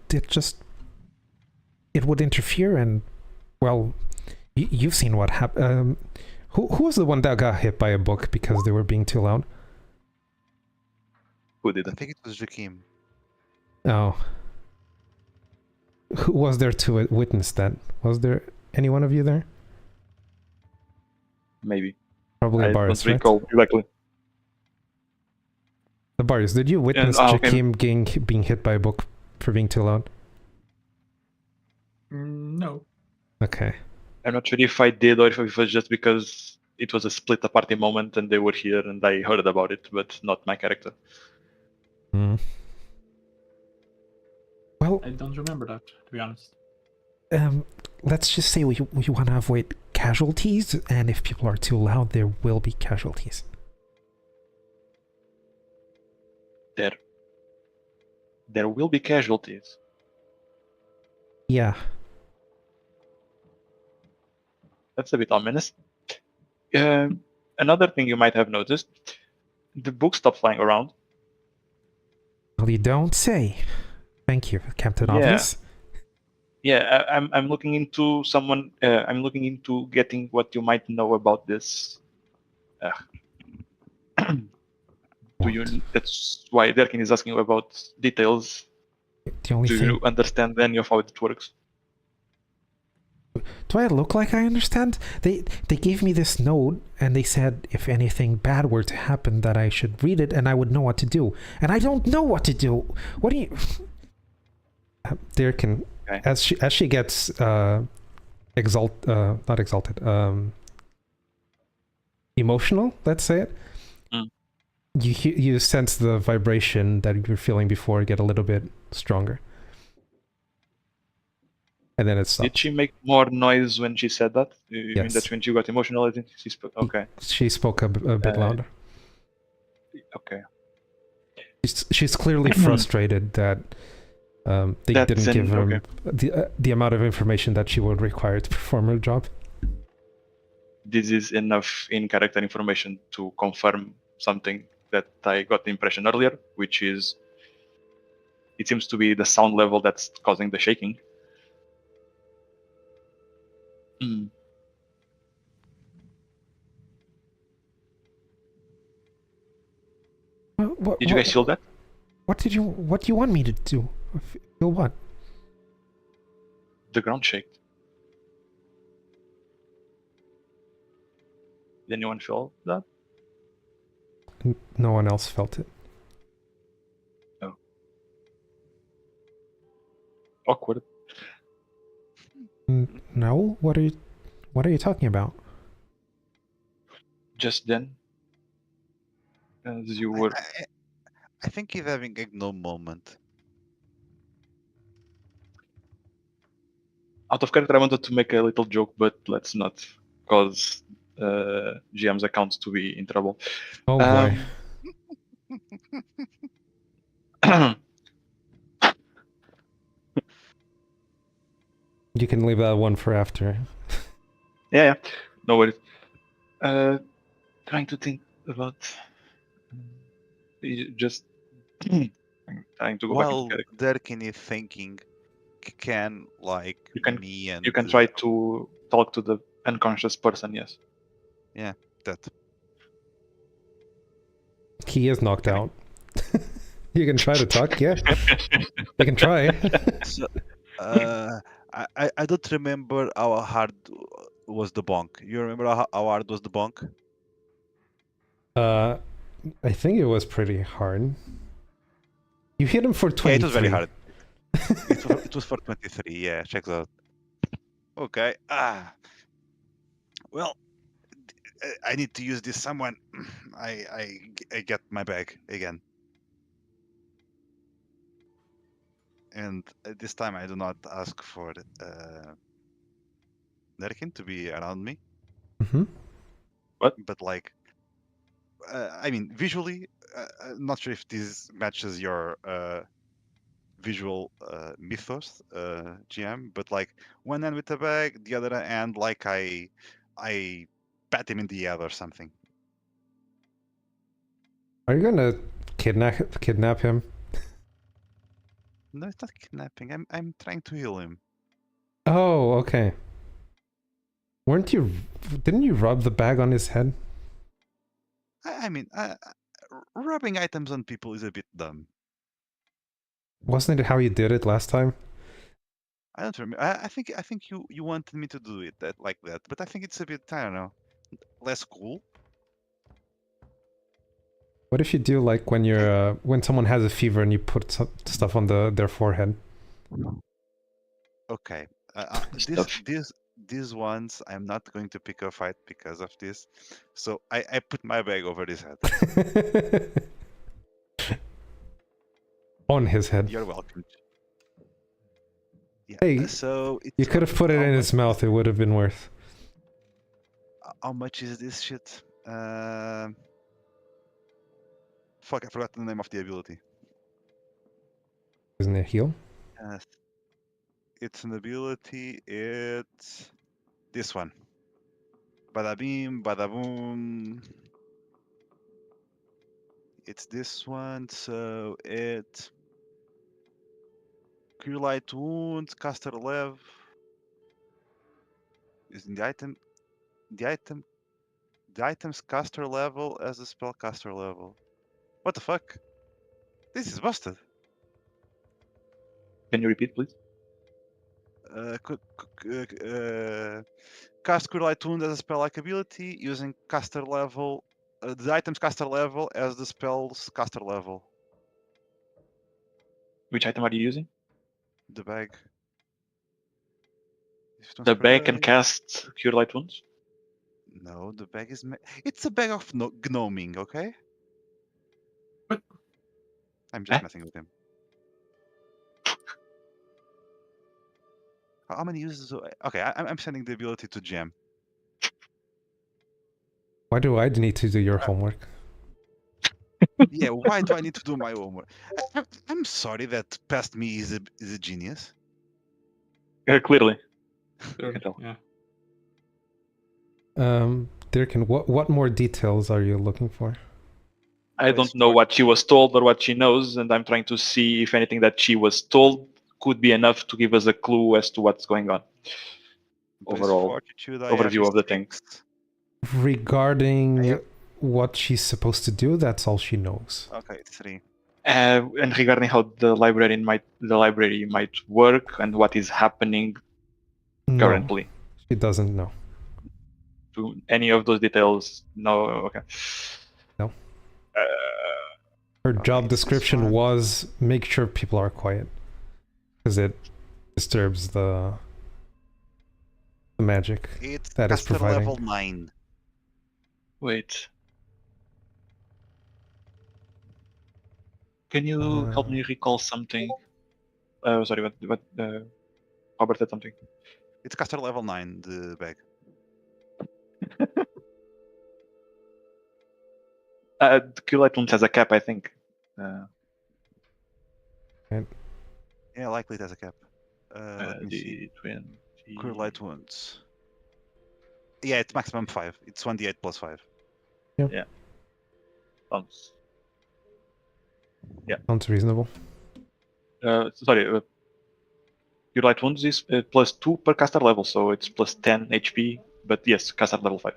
it would interfere, and well, you've seen what happened. Who was the one that got hit by a book because they were being too loud? Who I didn't? think it was Jakim. Oh. Who was there to witness that? Was there any one of you there? Maybe. Probably I Boris, don't right? recall exactly. The Boris, did you witness okay. Jakim being hit by a book for being too loud? No. Okay. I'm not sure if I did or if it was just because it was a split party moment and they were here and I heard about it, but not my character. Hmm. Well, I don't remember that, to be honest. let's just say we want to avoid casualties, and if people are too loud, there will be casualties. There will be casualties. Yeah. That's a bit ominous. Another thing you might have noticed, the book stopped flying around. Well, you don't say. Thank you, Captain Yeah. Obvious. Yeah, I'm looking into someone. I'm looking into getting what you might know about this. Do you? That's why Derkin is asking you about details. The only Do thing... you understand any of how it works? Do I look like I understand? They gave me this note, and they said if anything bad were to happen that I should read it and I would know what to do. And I don't know what to do. What do you... Derkin, Okay. as she gets not exalted, emotional, let's say it. Mm. You sense the vibration that you were feeling before get a little bit stronger. And then it stops. Did she make more noise when she said that? You mean Yes. that when she got emotional, I think she spoke. Okay. She spoke a bit louder. Okay. She's clearly frustrated that they didn't give her the amount of information that she would require to perform her job. This is enough in-character information to confirm something that I got the impression earlier, which is it seems to be the sound level that's causing the shaking. Did you guys feel that? What do you want me to do? Feel what? The ground shaked. Did anyone feel that? No one else felt it. Awkward. No? What are you talking about? Just then, as you were... I think he's having a gnome moment. Out of character, I wanted to make a little joke, but let's not cause GM's account to be in trouble. Oh boy. You can leave that one for after. Yeah, no worries. Trying to think about just trying to go back into While character. Durkin is thinking, can like me and You can try to talk to the unconscious person. Yes. that. He is knocked Okay. out. You can try to talk, yeah. You can try. So, I don't remember how hard was the bonk. You remember how hard was the bonk? I think it was pretty hard. You hit him for 23. Yeah, it was very hard. it was for 23. Yeah, check that out. Okay. Well, I need to use this someone. I get my bag again. And this time I do not ask for Nerkin to be around me. Mm-hmm. But like, I mean, visually, I'm not sure if this matches your visual mythos, GM. But like, one hand with the bag, the other hand like I pat him in the head or something. Are you gonna kidnap him? No, it's not kidnapping. I'm trying to heal him. Oh, okay. Didn't you rub the bag on his head? I mean, rubbing items on people is a bit dumb. Wasn't it how you did it last time? I don't remember. I think you wanted me to do it like that, but I think it's a bit, I don't know, less cool. What if you do like when you're when someone has a fever and you put stuff on their forehead? Okay. Stuff. These ones I'm not going to pick a fight because of this. So I put my bag over his head. On his head. You're welcome. Yeah. Hey, so you could have put it in his mouth. It would have been worth. How much is this shit? Fuck, I forgot the name of the ability. Isn't it heal? It's an ability. It's this one. Bada beam, bada boom. It's this one. So it Cure Light Wound, caster level is in the item. The item's caster level as the spell caster level. What the fuck? This is busted. Can you repeat, please? Cast Cure Light Wound as a spell-like ability using caster level. The item's caster level as the spell's caster level. Which item are you using? The bag. The bag can cast Cure Light Wounds? No, the bag is. It's a bag of gnoming, okay? What? I'm just messing with him. How many uses? Okay, I'm sending the ability to Gem. Why do I need to do your homework? Yeah, why do I need to do my homework? I'm sorry that past me is a genius. Clearly. Sure, can tell. yeah. Dirkin, what more details are you looking for? I don't know what she was told or what she knows, and I'm trying to see if anything that she was told could be enough to give us a clue as to what's going on. Overall overview of the thing. Regarding what she's supposed to do, that's all she knows. Okay, 3. And regarding how the library might work and what is happening No, currently. she doesn't know. To any of those details, no. Okay. No. Uh, Her Okay, job it's this description one. was make sure people are quiet. Because it disturbs the magic It's that is caster providing. level 9. wait. Can you help me recall something? Sorry, what Robert said something. It's caster level 9, the bag. The Q-Light Wounds has a cap, I think. Yeah, likely it has a cap. Let me see. D20. Cure light wounds. Yeah, it's maximum 5. It's 1d8 plus 5. Sounds. Sounds reasonable. Sorry. Q-Light Wounds is plus 2 per caster level, so it's plus 10 HP. But yes, caster level 5.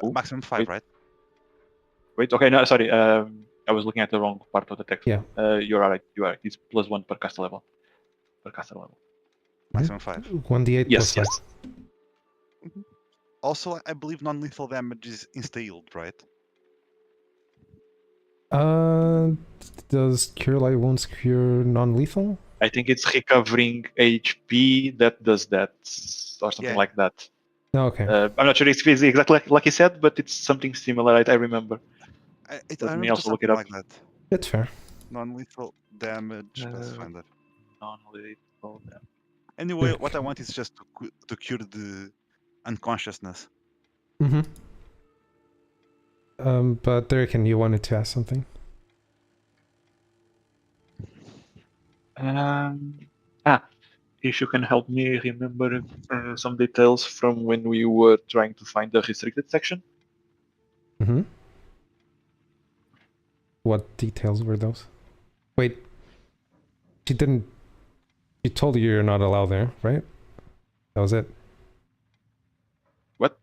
Ooh, Maximum 5, wait. right? Wait, okay, no, sorry. I was looking at the wrong part of the text. Yeah. You're right. You are. It's plus 1 per caster level. Maximum 5. 1d8 Yes, plus yes. 5. Also, I believe non-lethal damage is insta-healed, right? Does Cure Light Wounds cure non-lethal? I think it's recovering HP that does that, or something Yeah. like that. Oh, okay. I'm not sure it's exactly like he said, but it's something similar. I remember. I Let remember me also look it something up. like that. It's fair. Non-lethal damage, Pathfinder. Non-lethal damage. Anyway, Okay. what I want is just to cure the unconsciousness. Mm-hmm. But Durkin, you wanted to ask something? If you can help me remember some details from when we were trying to find the restricted section. Mm-hmm. What details were those? Wait. She didn't... She told you you're not allowed there, right? That was it. What?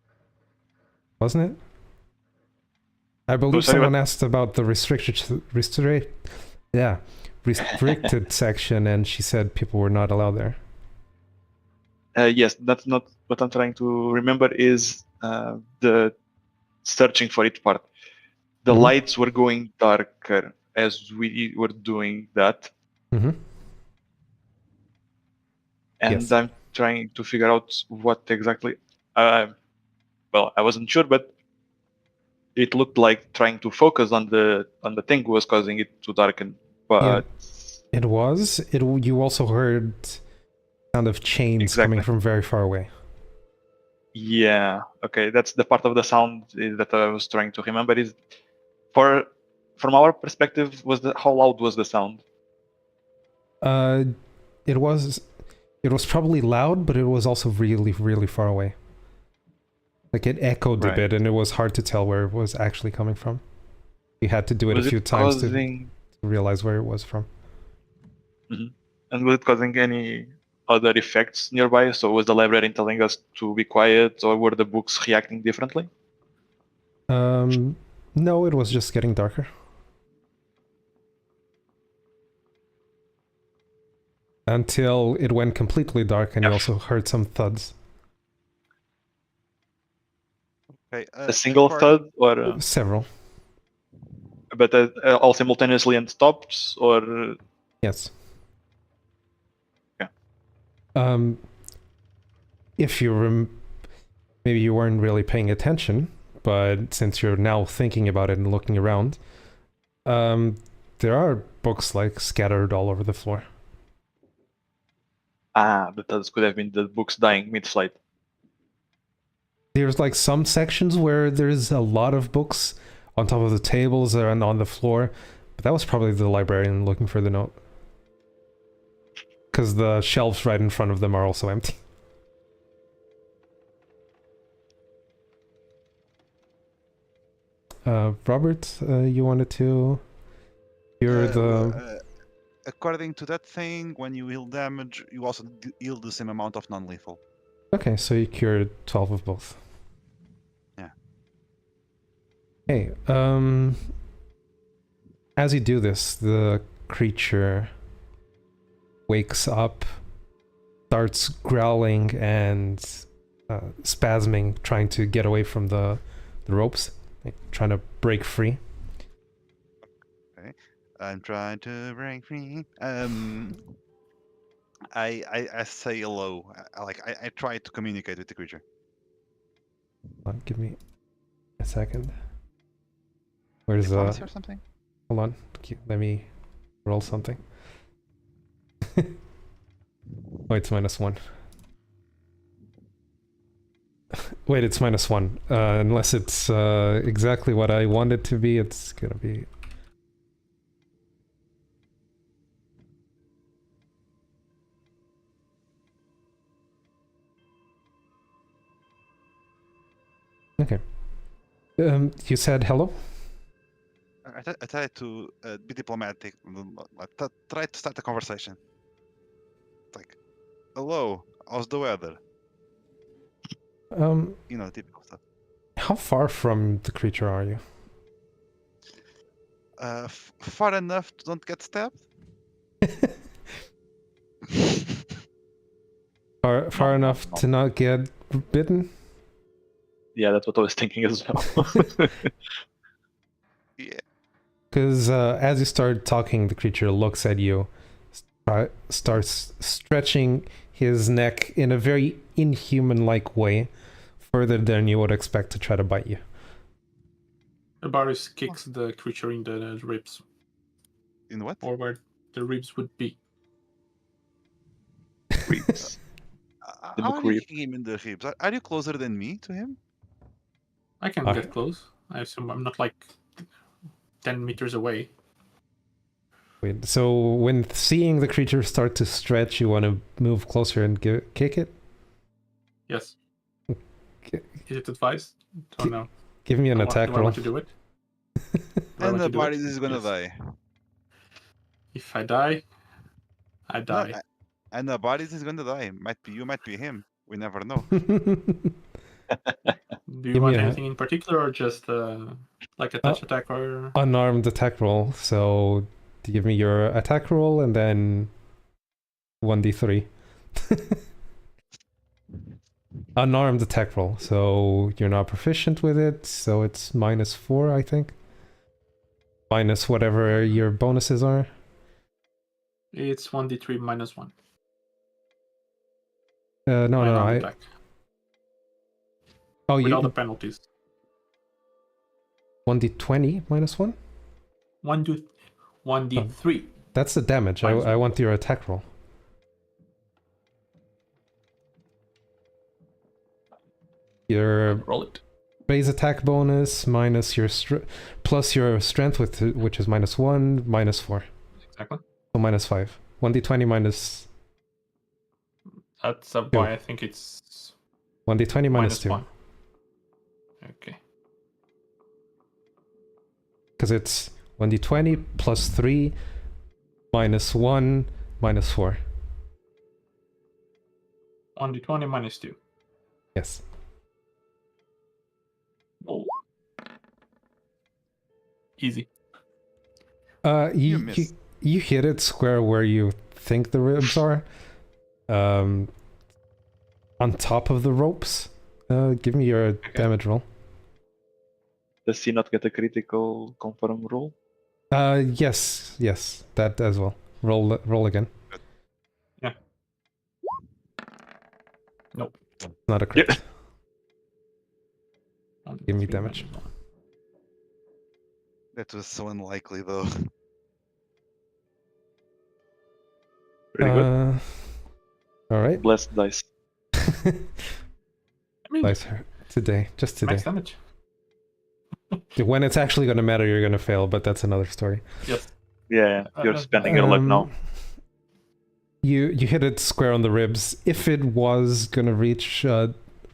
Wasn't it? I believe sorry, someone what? asked about the restricted section, and she said people were not allowed there. Yes, that's not what I'm trying to remember. Is the searching for each part. The Mhm. lights were going darker as we were doing that, Mm-hmm. and Yes. I'm trying to figure out what exactly. Well, I wasn't sure, but it looked like trying to focus on the thing was causing it to darken. But It was. You also heard sound of chains coming Exactly. from very far away. yeah, okay, that's the part of the sound that I was trying to remember. Is from our perspective, how loud was the sound? It was probably loud, but it was also really, really far away. Like it echoed a Right. bit, and it was hard to tell where it was actually coming from. You had to do it Was a few it times to causing? realize where it was from. And was it causing any other effects nearby? So was the librarian telling us to be quiet, or were the books reacting differently? No, it was just getting darker. Until it went completely dark, and you Yeah. also heard some thuds. Okay. A single thud, or Several. but all simultaneously and stopped, or Yes. Yeah. If you maybe you weren't really paying attention, but since you're now thinking about it and looking around, there are books like scattered all over the floor. the thuds could have been the books dying mid-flight. There's like some sections where there's a lot of books on top of the tables and on the floor, but that was probably the librarian looking for the note. Because the shelves right in front of them are also empty. Robert, you wanted to hear the... According to that thing, when you heal damage, you also heal the same amount of non-lethal. Okay, so you cured 12 of both. Yeah. Hey, as you do this, the creature wakes up, starts growling and spasming, trying to get away from the ropes, like, trying to break free. I'm trying to break free. I say hello. I try to communicate with the creature. Hold on, give me a second. Where's Diplomacy or something? hold on, let me roll something. Oh, it's -1. Wait, it's -1. Unless it's exactly what I want it to be, it's gonna be... Okay. You said hello? I try to be diplomatic. I try to start a conversation. It's like, hello, how's the weather? You know, typical stuff. How far from the creature are you? Far enough to don't get stabbed? Far No, enough no. to not get bitten? Yeah, that's what I was thinking as well. Yeah. Because as you start talking, the creature looks at you, starts stretching his neck in a very inhuman-like way, further than you would expect to try to bite you. The Baris kicks the creature in the ribs, In what? or where the ribs would be. Creeps. The How are you McCreep. kicking him in the ribs? Are you closer than me to him? I can Okay. get close. I assume I'm not like 10 meters away. Wait, so when seeing the creature start to stretch, you want to move closer and kick it? Yes. Okay. Is it advised? Oh no. Give me an attack Do I roll. want to do it? Do I And want the to do body it? is gonna Yes. die. If I die, I No, die. and the body is gonna die. Might be you, might be him. We never know. Do you Give me want a- anything in particular, or just like a touch attack, or Unarmed attack roll. So give me your attack roll and then 1d3. Unarmed attack roll. So you're not proficient with it, so it's -4, I think. Minus whatever your bonuses are. it's 1d3 minus 1? No, My no, unarmed attack. Oh, With all the you penalties. 1d20 -1? 1d3. That's the damage. Minus I one. want your attack roll. Your Roll it. base attack bonus minus your plus your strength, which is -1, -4. Exactly. So -5. 1d20 minus That's why I think it's 1d20 -2. -1. Okay. Because it's 1d20 plus 3 -1 -4. 1d20 minus 2. Yes. Oh. Easy. You You missed. you hit it square where you think the ribs are. On top of the ropes. Give me your damage roll. Does he not get a critical confirm roll? Yes, that as well. Roll again. Yeah. Nope. Not a crit. Yeah. Give me 1d3 damage. minus 1. That was so unlikely, though. Pretty good. All right. Blessed dice. I mean, Nice today, just today. max damage. When it's actually going to matter, you're going to fail, but that's another story. Yes. Yeah, you're spending your luck now. You hit it square on the ribs. If it was going to reach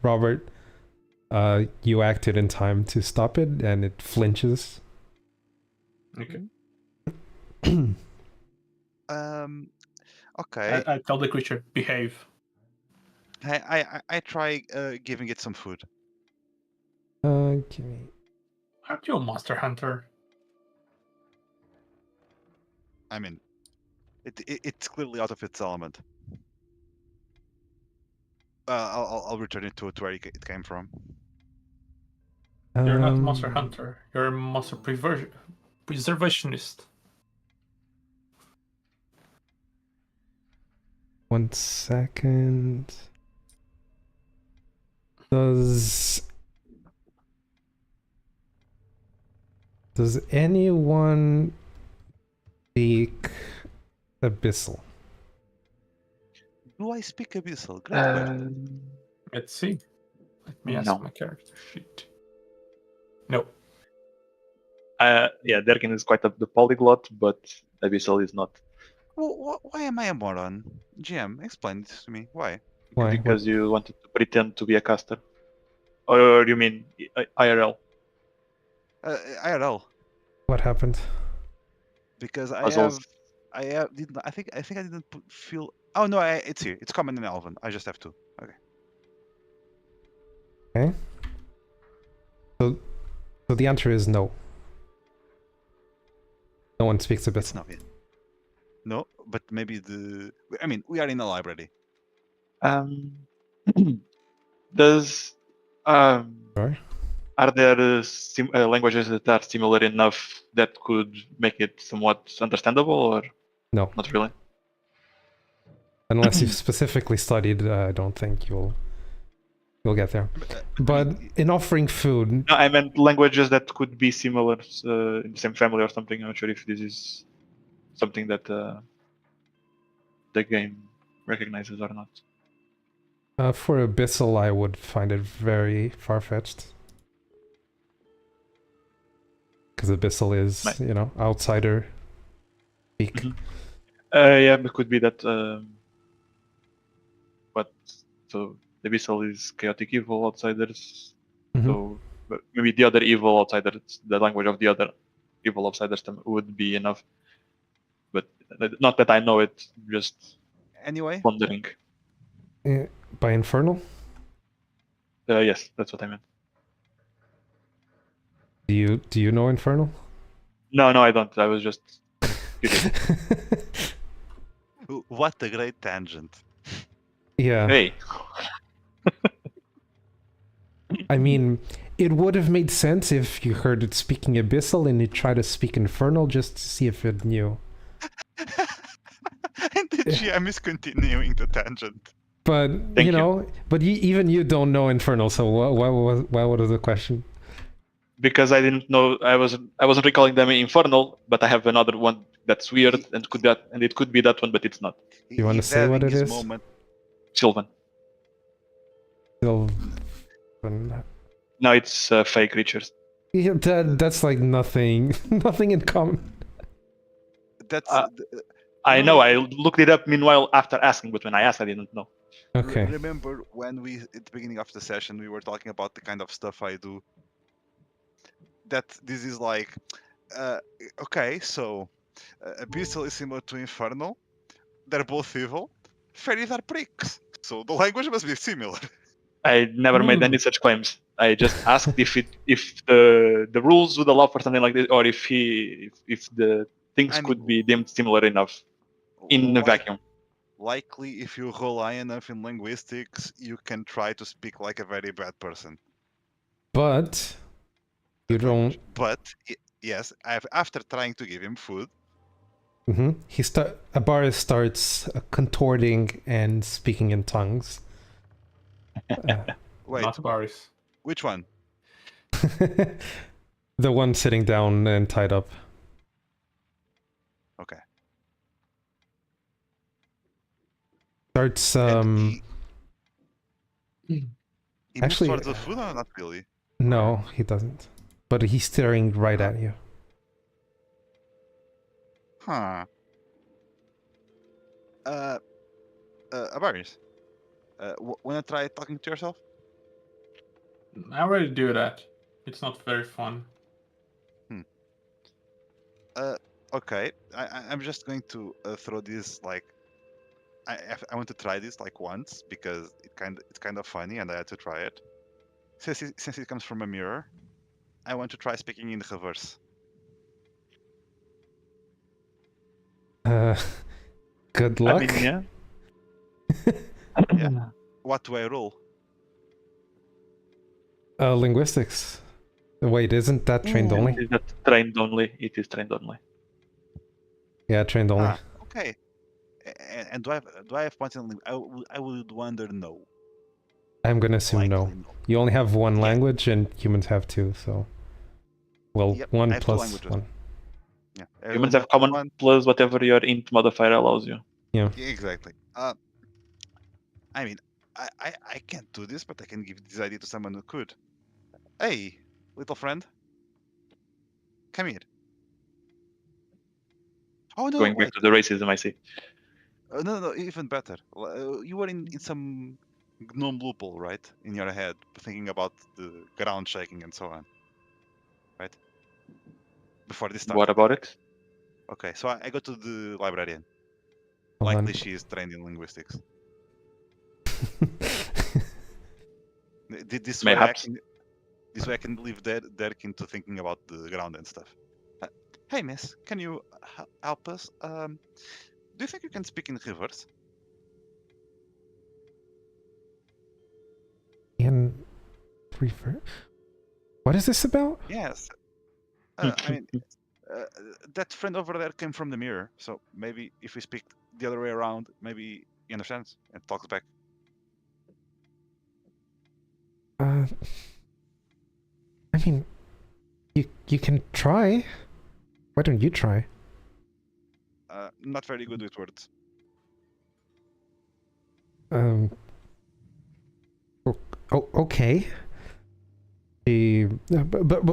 Robert, you acted in time to stop it, and it flinches. Okay. Okay. I tell the creature, behave. I try giving it some food. Give me... Aren't you a monster hunter? I mean, it's clearly out of its element. I'll return it to where it came from. You're not a monster Um, hunter. You're a monster preservationist. 1 second. Does anyone speak Abyssal? Do I speak Abyssal? Great question. Let's see. Let me ask No. my character sheet. No. Yeah, Derkin is quite the polyglot, but Abyssal is not. Well, why am I a moron? GM, explain this to me. Why? Why? Because you wanted to pretend to be a caster. Or you mean IRL? IRL. What happened? Because Puzzles. I think I didn't feel. Oh no, it's here. It's common in Elven. I just have to. Okay. Okay. So the answer is no. No one speaks It's Abyssal. not it. No, but maybe the. I mean, we are in a library. Does Sure. are there languages that are similar enough that could make it somewhat understandable, or No. not really? Unless you've specifically studied, I don't think you'll get there. But in offering food, No, I meant languages that could be similar in the same family or something. I'm not sure if this is something that the game recognizes or not. for Abyssal, I would find it very far-fetched. Because Abyssal is, Right. you know, outsider speak. Mhm. Yeah, it could be that. But so the Abyssal is chaotic evil outsiders. Mhm. So but maybe the other evil outsiders, the language of the other evil outsiders would be enough. But not that I know it, just Anyway, wondering. By Infernal? Yes, that's what I meant. Do you know Infernal? No, I don't. I was just curious. what a great tangent. Yeah. Hey, I mean, it would have made sense if you heard it speaking Abyssal and you tried to speak Infernal just to see if it knew. And the GM is continuing the tangent. But, Thank you know, but even you don't know Infernal, so why was the question? because I didn't know. I wasn't recalling them in Infernal, but I have another one that's weird and it could be that one, but it's not. You want to He's say what having it his is? moment. Sylvan. Sylvan. No, it's fake creatures. Yeah, that's like nothing, nothing in common. That's I know. I looked it up. Meanwhile, after asking, but when I asked, I didn't know. Okay. Remember when we at the beginning of the session we were talking about the kind of stuff I do. That this is like, okay, so Abyssal is similar to Infernal. They're both evil. Fairies are pricks, so the language must be similar. I never made any such claims. I just asked if the rules would allow for something like this, or if the things I mean, could be deemed similar enough in a vacuum. Likely, if you rely enough in linguistics, you can try to speak like a very bad person. But you don't. But yes, after trying to give him food, Abaris starts contorting and speaking in tongues. wait, Not Baris. which one? The one sitting down and tied up. Okay. Starts he actually moves towards the food, or not really? no, he doesn't. But he's staring right at you. Huh. Avaris, wanna try talking to yourself? I already do that. It's not very fun. Okay. I'm just going to throw this like. I want to try this like once because it's kind of funny and I had to try it. Since it comes from a mirror, I want to try speaking in reverse. Good I luck. mean, yeah. Yeah. What do I roll? Linguistics. Wait, isn't that trained Ooh. only? Is that trained only? It is trained only. Yeah, trained only. Ah, okay. And do I have points in I would wonder no. I'm gonna assume no. Likely no. You only have one Yeah. language, and humans have two, so... Well, Yep, one I have two plus languages. one. Yeah. Humans have common one. plus whatever your int modifier allows you. Yeah. Yeah, exactly. I mean, I can't do this, but I can give this idea to someone who could. Hey, little friend, come here. Oh no, Going back wait. to the racism, I see. No, even better. You were in some gnome loophole, right? In your head, thinking about the ground shaking and so on, right? Before this started. What about it? Okay, so I go to the librarian. Hold Likely on. she is trained in linguistics. This way, Mayhaps. this way I can leave Derek into thinking about the ground and stuff. Hey, miss, can you help us? Do you think you can speak in reverse? In refer... What is this about? Yes. I mean, that friend over there came from the mirror, so maybe if we speak the other way around, maybe he understands and talks back. I mean, you can try. Why don't you try? Not very good with words. Oh, okay. But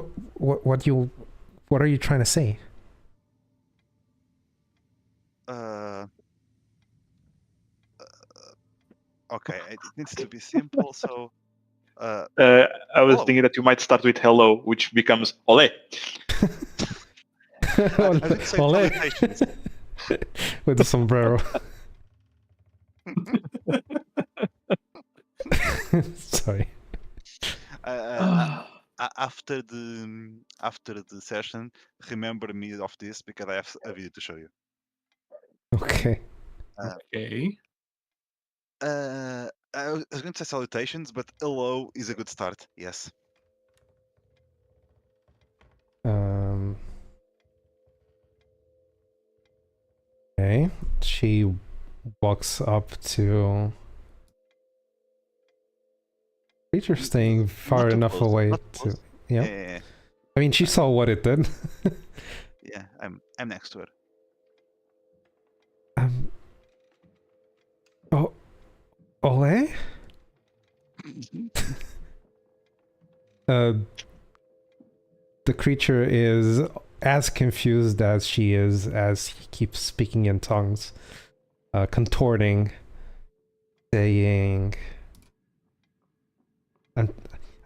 what are you trying to say? Okay, it needs to be simple, so... I was hello. thinking that you might start with hello, which becomes ole. I would say Ole. salutations. With the sombrero. Sorry. After the session, remember me of this because I have a video to show you. Okay. Okay. I was going to say salutations, but hello is a good start. Yes. Okay. She walks up to... Creature staying far Not too enough close, away not to... close. Yeah. Yeah. I mean, she saw what it did. Yeah, I'm next to her. Oh, Ole? The creature is as confused as she is as he keeps speaking in tongues, contorting, saying...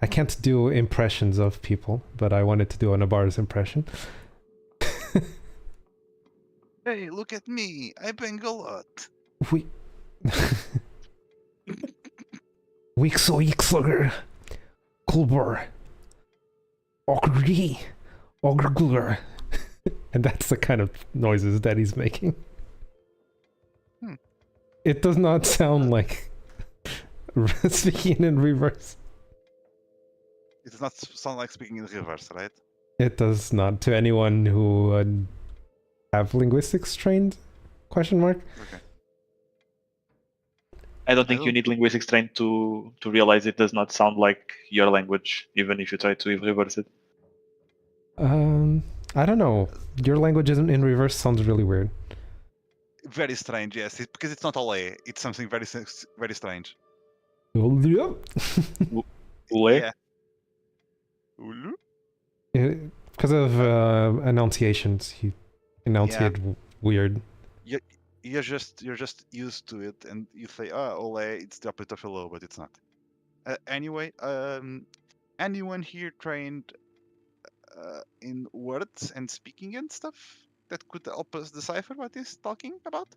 I can't do impressions of people, but I wanted to do an Abar's impression. Hey, look at me! I bang a lot. We... Wixo Kulbor. Ogri. Ogrgulur. And that's the kind of noises that he's making. It does not sound like speaking in reverse. It does not sound like speaking in reverse, right? It does not. To anyone who have linguistics trained? Question mark. Okay. I don't think you need linguistics trained to realize it does not sound like your language, even if you try to reverse it. I don't know. Your language isn't in reverse sounds really weird. Very strange, yes. Because it's not Ole. It's something very strange. Ule? Yeah. Ulu? Because of enunciations, he enunciated weird. You're just used to it, and you say, "Oh, Ole, it's the opposite of hello," but it's not. Anyway, anyone here trained in words and speaking and stuff that could help us decipher what he's talking about?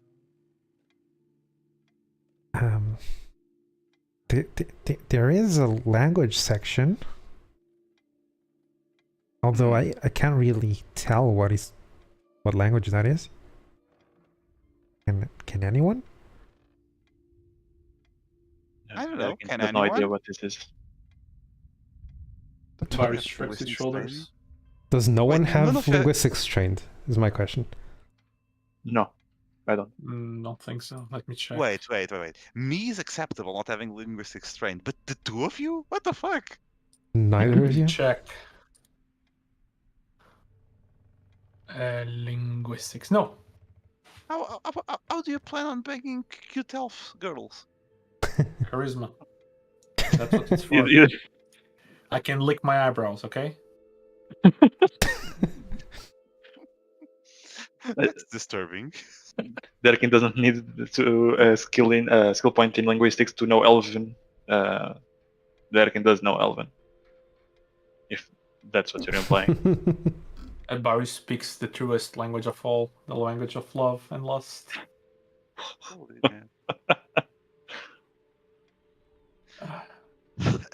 There is a language section, although I can't really tell what language that is. Can anyone? I don't know. Derek Can has no idea anyone? what this is. Barry Have shrugs his linguistics shoulders. Does no Wait, one none have of you- linguistics trained? Is my question. No, I don't. Don't think so. Let me check. Wait. Me is acceptable not having linguistics trained, but the two of you? What the fuck? Neither of you. Check. Linguistics. No. How do you plan on banging cute elf girls? Charisma. That's what it's for. You- I can lick my eyebrows, okay? That's disturbing. Derek doesn't need to skill point in linguistics to know Elven. Derek does know Elven. If that's what you're implying. And Barry speaks the truest language of all, the language of love and lust. Holy man.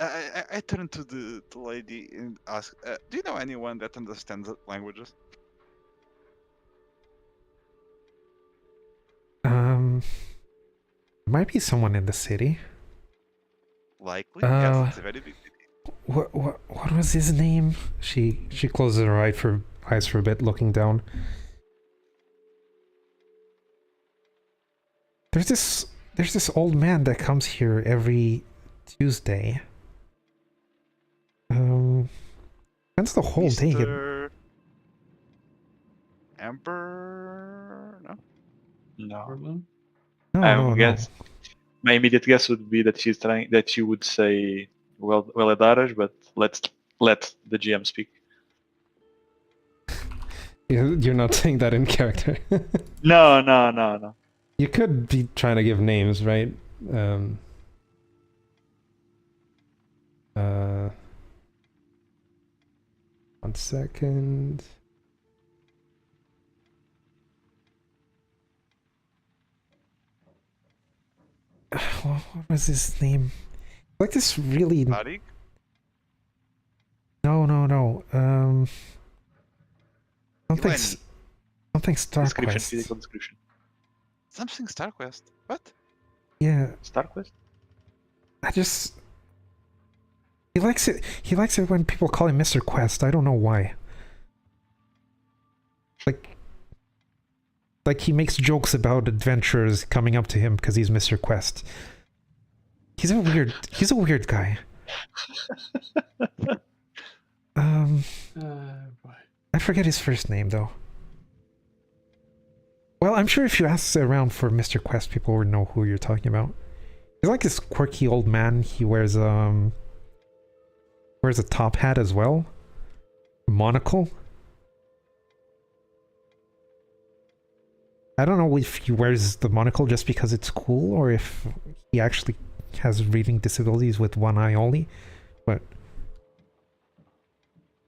I turn to the lady and ask, do you know anyone that understands languages? Might be someone in the city. Likely, yes, it's a very big city. What was his name? She closes her eyes for a bit, looking down. There's this old man that comes here every Tuesday. Spends the whole day. Mr. Emperor? No? No. No. Guess my immediate guess would be that she would say well Adarash, but let the GM speak. You're not saying that in character. No. You could be trying to give names, right? One second. What was his name? Like this really... Tariq? No. Something Description, StarQuest. physical description. Something StarQuest. What? Yeah, StarQuest? he likes it. He likes it when people call him Mr. Quest. I don't know why. Like he makes jokes about adventurers coming up to him because he's Mr. Quest. He's a weird guy. Boy. I forget his first name though. Well, I'm sure if you ask around for Mr. Quest, people would know who you're talking about. He's like this quirky old man. He wears a top hat as well. A monocle. I don't know if he wears the monocle just because it's cool or if he actually has reading disabilities with one eye only. But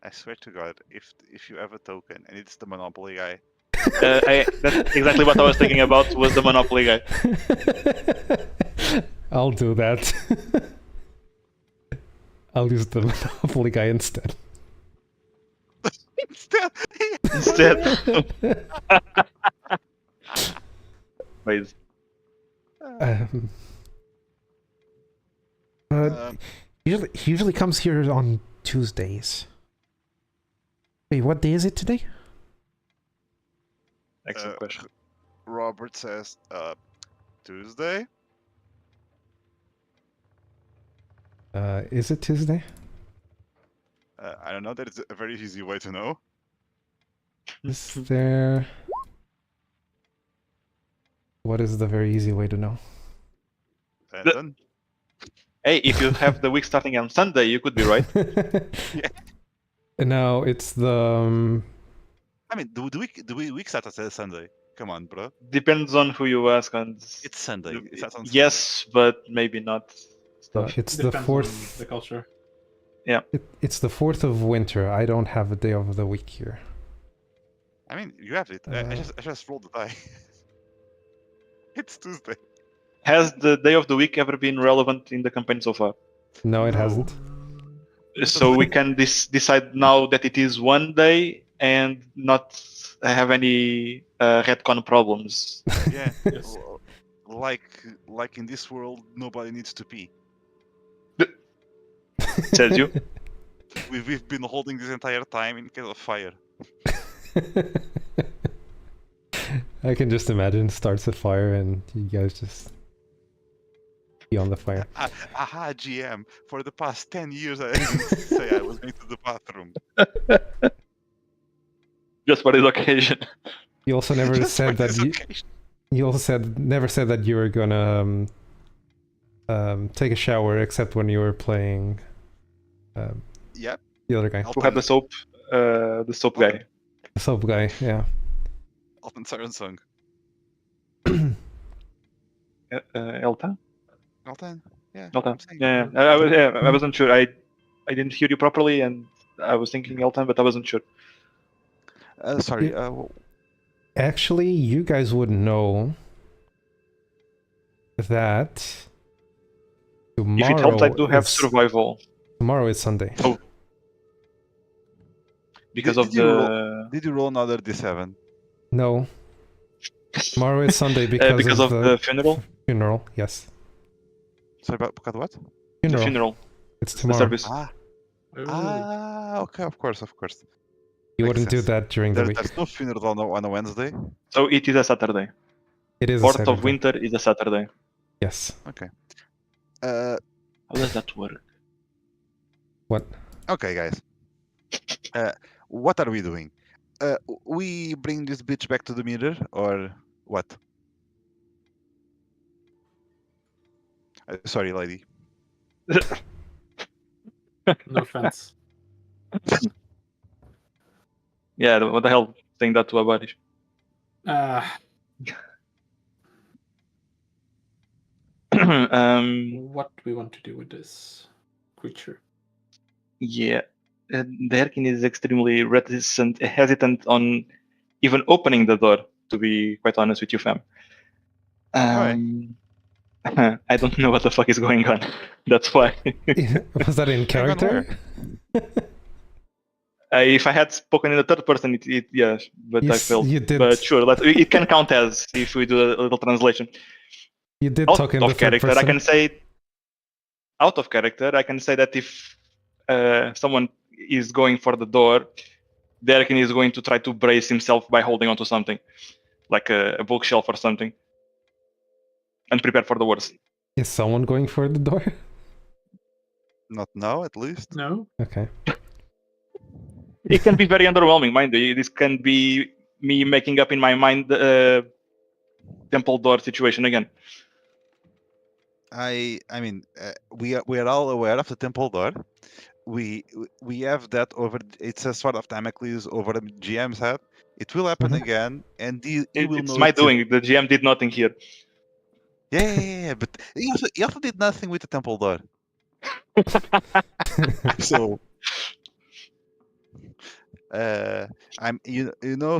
I swear to God, if you have a token and it's the Monopoly guy, That's exactly what I was thinking about. Was the Monopoly guy? I'll do that. I'll use the Monopoly guy instead. Instead. Wait. But he usually comes here on Tuesdays. Wait, what day is it today? Excellent question. Robert says, Tuesday? Is it Tuesday? I don't know, that is a very easy way to know. Is there... What is the very easy way to know? Then Hey, if you have the week starting on Sunday, you could be right. No, it's the... I mean, do we week start on Sunday? Come on, bro. Depends on who you ask. And It's Sunday. It starts on yes, but maybe not. it's the Depends 4th... on the culture. It's the 4th of winter. I don't have a day of the week here. I mean, you have it. I just rolled the die. It's Tuesday. Has the day of the week ever been relevant in the campaign so far? No, it No. hasn't. So we can decide now that it is one day and not have any retcon problems. Yeah. Yes. Like in this world, nobody needs to pee. Says you. We've been holding this entire time in case of fire. I can just imagine starts a fire and you guys just be on the fire. Aha, GM. For the past 10 years, I didn't say I was going to the bathroom. Just for this occasion. You also never Just for said that this you. occasion. You also never said that you were gonna take a shower except when you were playing Yep. the other guy, Who had the soap guy. the soap guy. Yeah. Alton Siren Song. Elta? Alton? Yeah. Elta. I'm saying- Yeah. I wasn't sure. I didn't hear you properly, and I was thinking Elta, but I wasn't sure. Sorry. Actually, you guys would know that If it helps, I do have is, survival tomorrow is Sunday. Oh. because Did of you the Did you roll another D7? No, tomorrow is Sunday because of the funeral. funeral. Yes, Sorry, because what? The funeral. It's The tomorrow. service. Okay, of course. You makes wouldn't do sense. that during the week. There's no funeral on a Wednesday. So it is a Saturday. It is a 4th Saturday. of winter is a Saturday. Yes. Uh, How does that work? What? okay, guys. What are we doing? We bring this bitch back to the mirror, or what? Sorry, lady. No offense. Yeah, what the hell saying that to a body? What do we want to do with this creature? Yeah. The Herkin is extremely hesitant on even opening the door, to be quite honest with you, fam. I don't know what the fuck is going on. That's why. Was that in Hang on, character? If I had spoken in the third person, yeah, but I failed. You did. But sure, it can count as if we do a little translation. You did Out talk in the of third character, person. I can say. Out of character, I can say that if someone is going for the door, Derek is going to try to brace himself by holding onto something, like a bookshelf or something, and prepare for the worst. Is someone going for the door? Not now, at least. No. Okay. It can be very underwhelming, mind you. This can be me making up in my mind temple door situation again. I mean, we are all aware of the temple door. We have that over. It's a sort of Damocles over the GM's head. It will happen Mhm. again, and he will It's know. my doing. The GM did nothing here. Yeah, but he also did nothing with the temple door. So,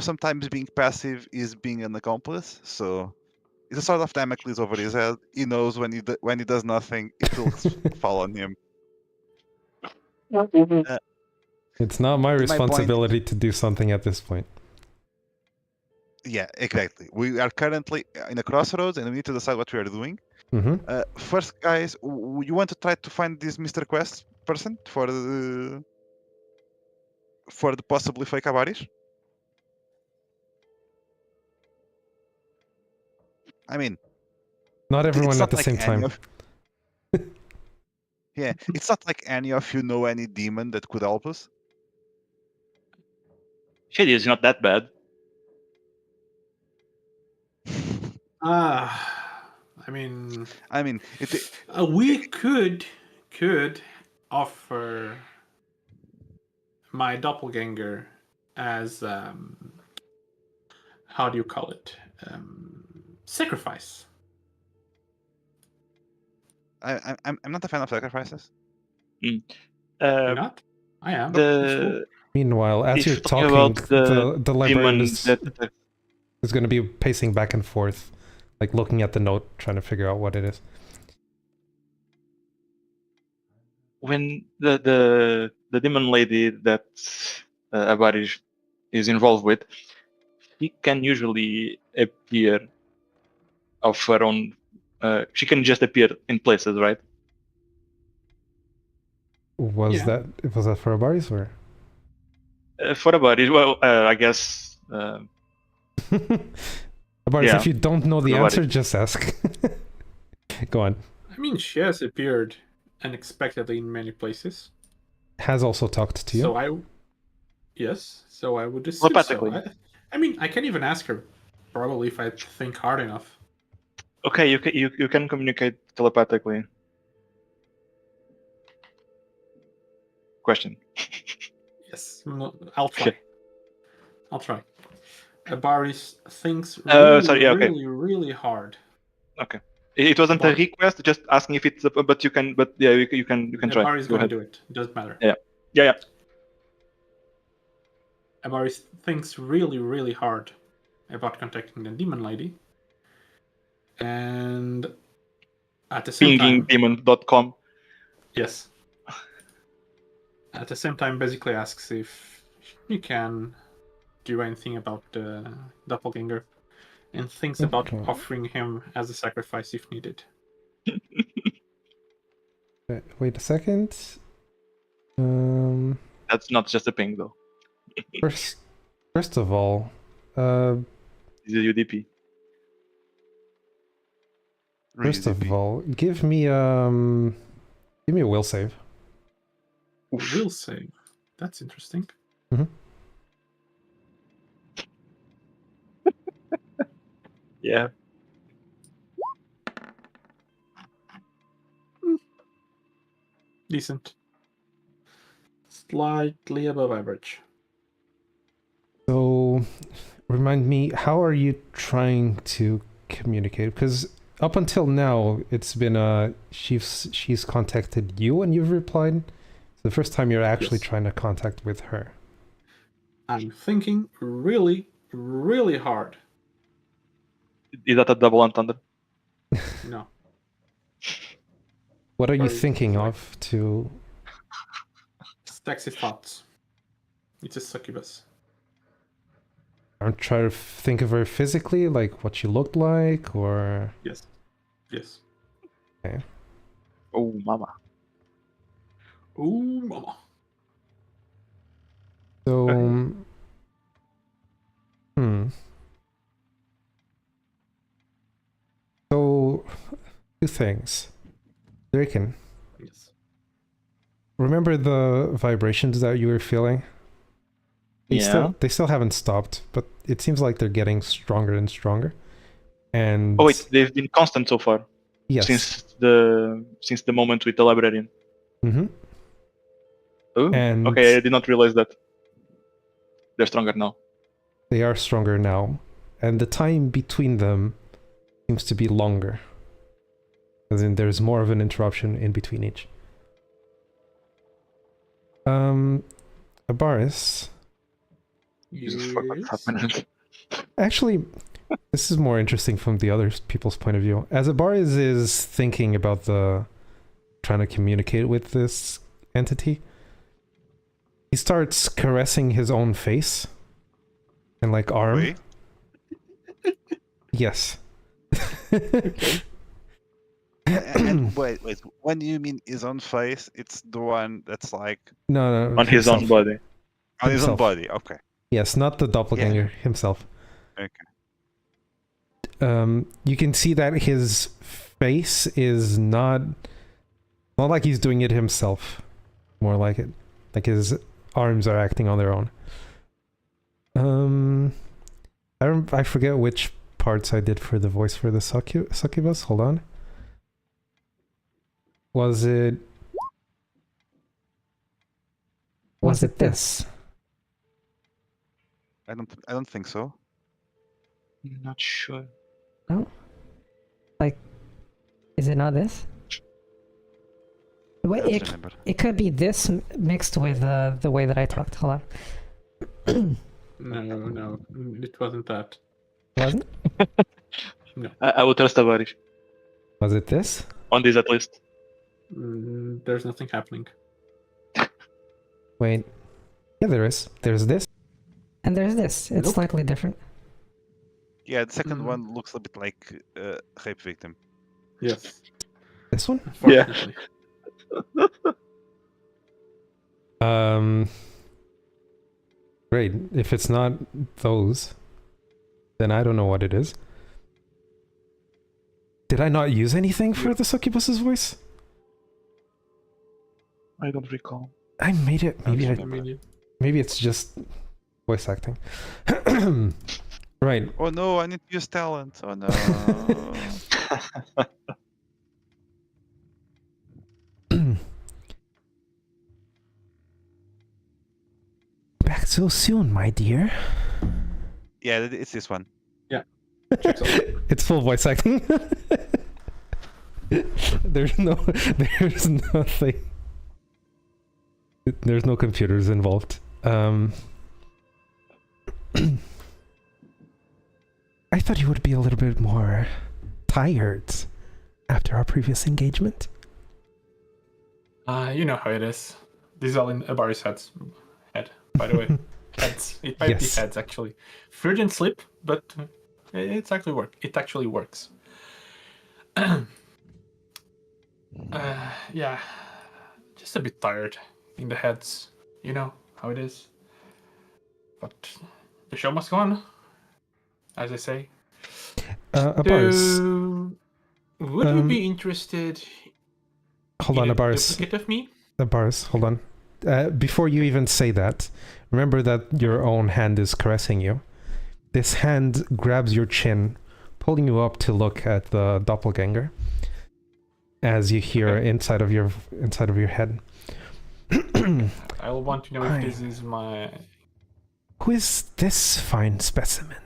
sometimes being passive is being an accomplice. So, it's a sort of Damocles over his head. He knows when he does nothing, it will fall on him. It's not my point- responsibility to do something at this point. Yeah, exactly. We are currently in a crossroads, and we need to decide what we are doing. Mm-hmm. First, guys, you want to try to find this Mr. Quest person for the possibly fake Avaris? I mean, Not it's everyone not at the like same time. Yeah, it's not like any of you know any demon that could help us. Shit is not that bad. I mean, it, we could offer my doppelganger as how do you call it? Sacrifice. I'm not a fan of sacrifices. You're not? I am. Meanwhile, as If you're you're talking talking, about the librarian demon is that going to be pacing back and forth, like looking at the note, trying to figure out what it is. when the demon lady that Avarish is involved with, she can usually appear of her own. She can just appear in places, right? Was that for a Baris or? For a body, well, I guess. Baris, Yeah, if you don't know the for a answer, body. just ask. Go on. I mean, she has appeared unexpectedly in many places. Has also talked to you. So yes. So I would assume Telepathically. so. I mean, I can even ask her, probably if I think hard enough. Okay, you can communicate telepathically. Question. Yes, I'll try. Okay. I'll try. Baris thinks really, Sorry, yeah, okay. really, really hard. Okay. It wasn't a But- request, just asking if it's. But you can. But yeah, you can try. Baris Go gonna ahead. do it. Doesn't matter. Yeah. Baris thinks really, really hard about contacting the demon lady, and at the same time, Pingingdemon.com. yes. At the same time, basically asks if you can do anything about the doppelganger, and thinks about Okay. offering him as a sacrifice if needed. Wait a second. That's not just a ping though. First of all, This is UDP. first of all, give me a will save. Oof. Will save. That's interesting. Yeah. Decent. Slightly above average. So, remind me, how are you trying to communicate? Because up until now, it's been she's contacted you and you've replied. It's the first time you're actually Yes. trying to contact with her. I'm thinking really, really hard. Is that a double entendre? No. What are you Very thinking like- of to? Sexy thoughts. It's a succubus. I'm trying to think of her physically, like what she looked like, or Yes. Yes. Oh, mama. Ooh, mama. so. Okay. So, two things. Draken, Yes. remember the vibrations that you were feeling? Yeah. They still haven't stopped, but it seems like they're getting stronger and stronger. And Oh wait, they've been constant so far yes. since the moment with the librarian. Mm-hmm. Oh, And okay, I did not realize that. They're stronger now. they are stronger now, and the time between them seems to be longer. As in, there's more of an interruption in between each. Abaris. Jesus fuck, what's happening? Actually, this is more interesting from the other people's point of view. As Abaris is thinking about trying to communicate with this entity, he starts caressing his own face and like arm. Wait. Yes. And wait. When you mean his own face, it's the one that's like No, On his own himself. body. on his own Himself. body. Okay. Yes, not the doppelganger himself. Okay. You can see that his face is not like he's doing it himself. More like it, like his arms are acting on their own. I forget which parts I did for the voice for the succubus. Hold on. Was it this? I don't think so. Not sure. Is it not this? Wait, I don't it, remember. it could be this mixed with the way that I talked. Hold on. No, it wasn't that. Wasn't? I will trust Tavares. Was it this? On this at least. There's nothing happening. Wait. Yeah, there is. There's this. And there's this. It's Nope. slightly different. Yeah, the second Mhm. one looks a bit like rape victim. Yes. This one? Yeah. Unfortunately. Great. If it's not those, then I don't know what it is. Did I not use anything for the succubus's voice? I don't recall. I made it. I Maybe don't I, remember. maybe it's just voice acting. Right. Oh no, I need to use talent. Oh no. Back so soon, my dear. Yeah, it's this one. Checks out. It's full voice acting. There's nothing. There's no computers involved. I thought you would be a little bit more tired after our previous engagement. You know how it is. This is all in Abari's head, by the way. Heads. It might Yes. be heads, actually. Freudian slip, but it actually works. Yeah. Just a bit tired in the heads. You know how it is. But the show must go on, as I say. Abaris, So, would you be interested hold in on, a Abaris. duplicate of me? Abaris, hold on. Before you even say that, remember that your own hand is caressing you. This hand grabs your chin, pulling you up to look at the doppelganger. As you hear Okay. inside of your head. I'll want to know Hi. if this is my... Who is this fine specimen?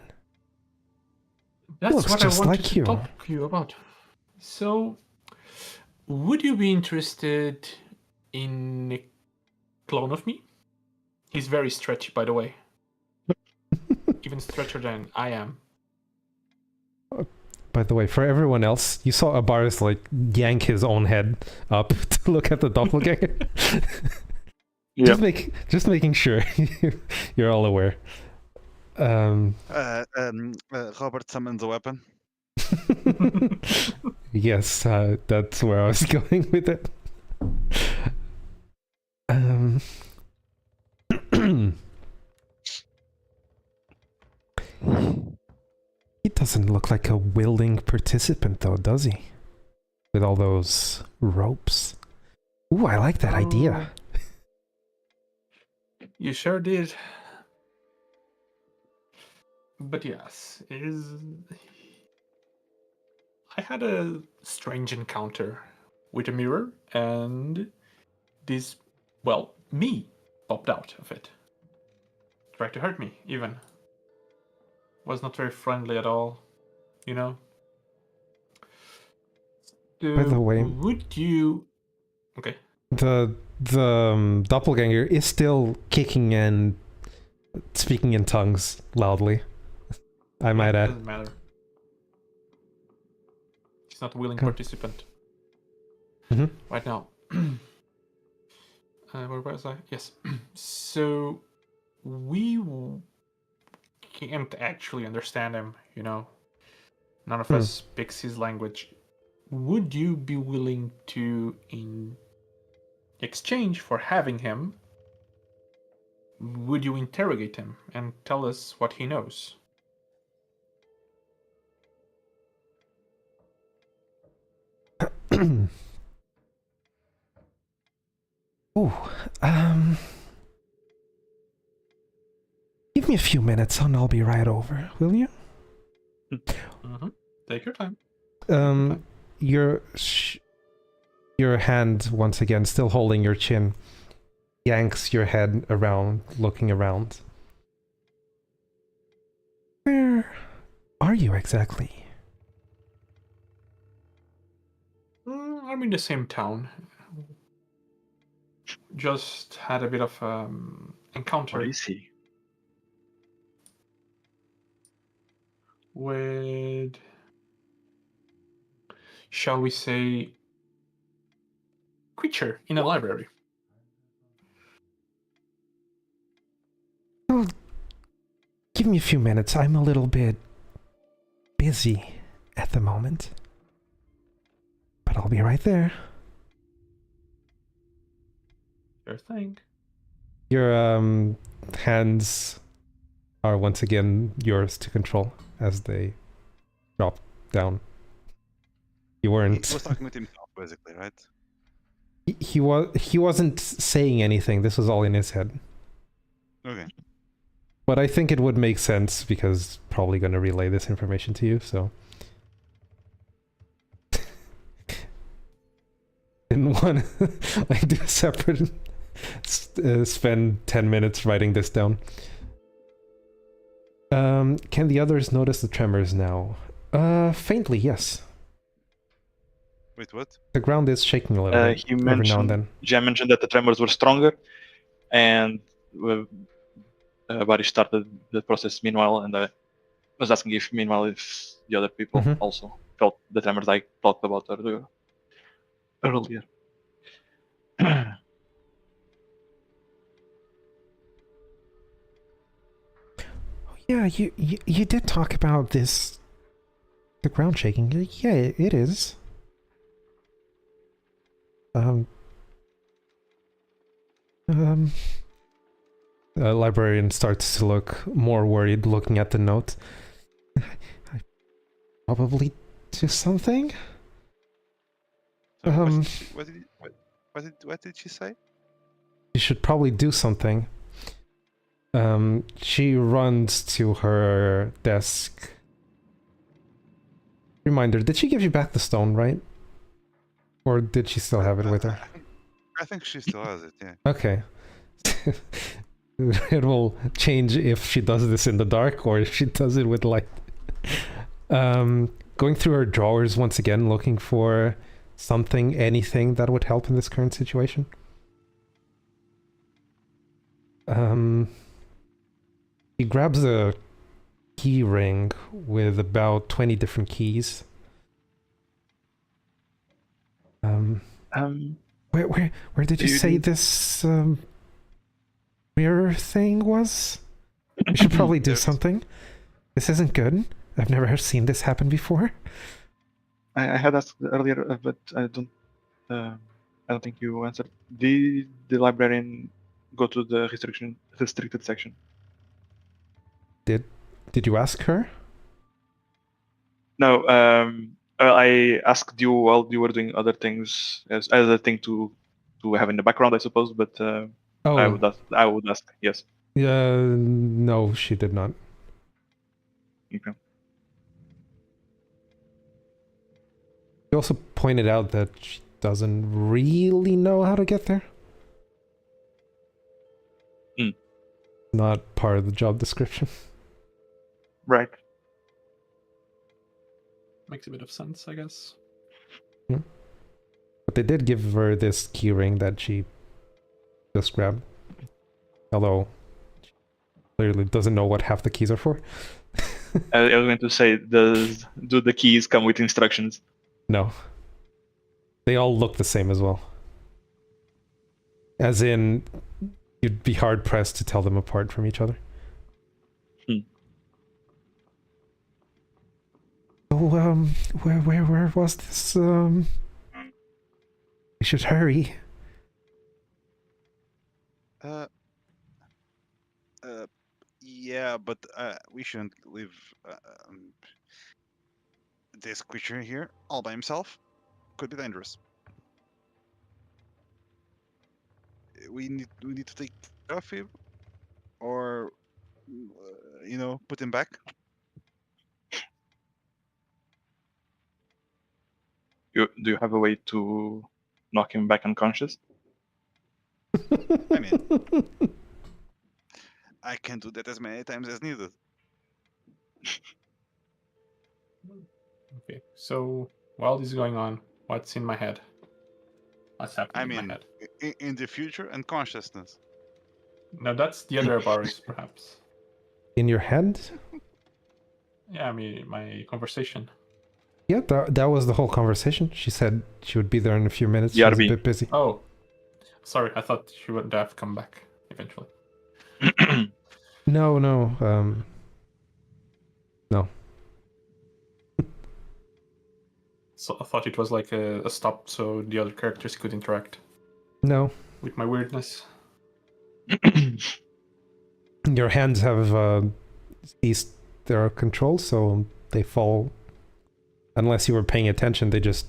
That's Looks what I just wanted like to you. talk to you about. So, would you be interested in a clone of me? He's very stretchy, by the way. Even stretchier than I am. By the way, for everyone else, you saw Abaris like yank his own head up to look at the doppelganger. Yeah. Just making sure you're all aware. Robert summons a weapon. Yes, that's where I was going with it. He doesn't look like a willing participant, though, does he? With all those ropes. Ooh, I like that idea. You sure did. But yes, I had a strange encounter with a mirror, and this, well, me popped out of it. Tried to hurt me, even. Was not very friendly at all, you know? By the way- would you... Okay. The doppelganger is still kicking and speaking in tongues loudly. I might add. Doesn't matter. He's not a willing Okay. participant. Mhm. Right now. Where was I? Yes. So we can't actually understand him, you know. None of us speaks his language. Would you be willing to, in exchange for having him, would you interrogate him and tell us what he knows? Oh, give me a few minutes and I'll be right over, will you? Mm-hmm. Take your time. Your hand, once again, still holding your chin, yanks your head around, looking around. Where are you exactly? I'm in the same town. Just had a bit of encounter Where is he? with, shall we say, creature in a library. me a few minutes. I'm a little bit busy at the moment. But I'll be right there. Sure thing. Your hands are once again yours to control as they drop down. You He weren't. was talking with himself, basically, right? He wasn't saying anything. This was all in his head. Okay. But I think it would make sense because probably going to relay this information to you. So didn't want to like do a separate. Spend 10 minutes writing this down. Can the others notice the tremors now? Faintly, yes. Wait, what? The ground is shaking a little bit He every now and mentioned, then. Jen mentioned that the tremors were stronger, and Barry started the process meanwhile, and I was asking if meanwhile if the other people Mhm. also felt the tremors I talked about earlier. Yeah, you did talk about this. The ground shaking. Yeah, it is. The librarian starts to look more worried looking at the note. I probably do something? So Um, what did she say? You should probably do something. She runs to her desk. Reminder, did she give you back the stone, right? Or did she still have it with her? I think she still has it, yeah. Okay. It will change if she does this in the dark or if she does it with light. Going through her drawers once again, looking for something, anything that would help in this current situation. He grabs a key ring with about 20 different keys. Where did you say this mirror thing was? We should probably do There's- something. This isn't good. I've never seen this happen before. I had asked earlier, but I don't think you answered. Did the librarian go to the restricted section? Did you ask her? No. I asked you while you were doing other things as a thing to have in the background, I suppose. But I would ask. Yes. No, she did not. Okay. She also pointed out that she doesn't really know how to get there. Not part of the job description. Right. Makes a bit of sense, I guess. But they did give her this key ring that she just grabbed. Although, she clearly doesn't know what half the keys are for. I was going to say, do the keys come with instructions? No. They all look the same as well. As in, you'd be hard-pressed to tell them apart from each other. So, where was this? We should hurry. Yeah, but we shouldn't leave this creature here all by himself. Could be dangerous. We need to take care of him, or put him back. Do you have a way to knock him back unconscious? I mean, I can do that as many times as needed. Okay, so while this is going on, what's in my head? What's happening I in my mean, head? in the future and consciousness. No, that's the other Baris, perhaps. In your head? Yeah, I mean, my conversation. Yeah, that was the whole conversation. She said she would be there in a few minutes. She was a BRB. bit busy. Oh, sorry, I thought she would have come back eventually. No. No. So I thought it was like a stop so the other characters could interact No. with my weirdness. Your hands have ceased their control, so they fall. Unless you were paying attention, they just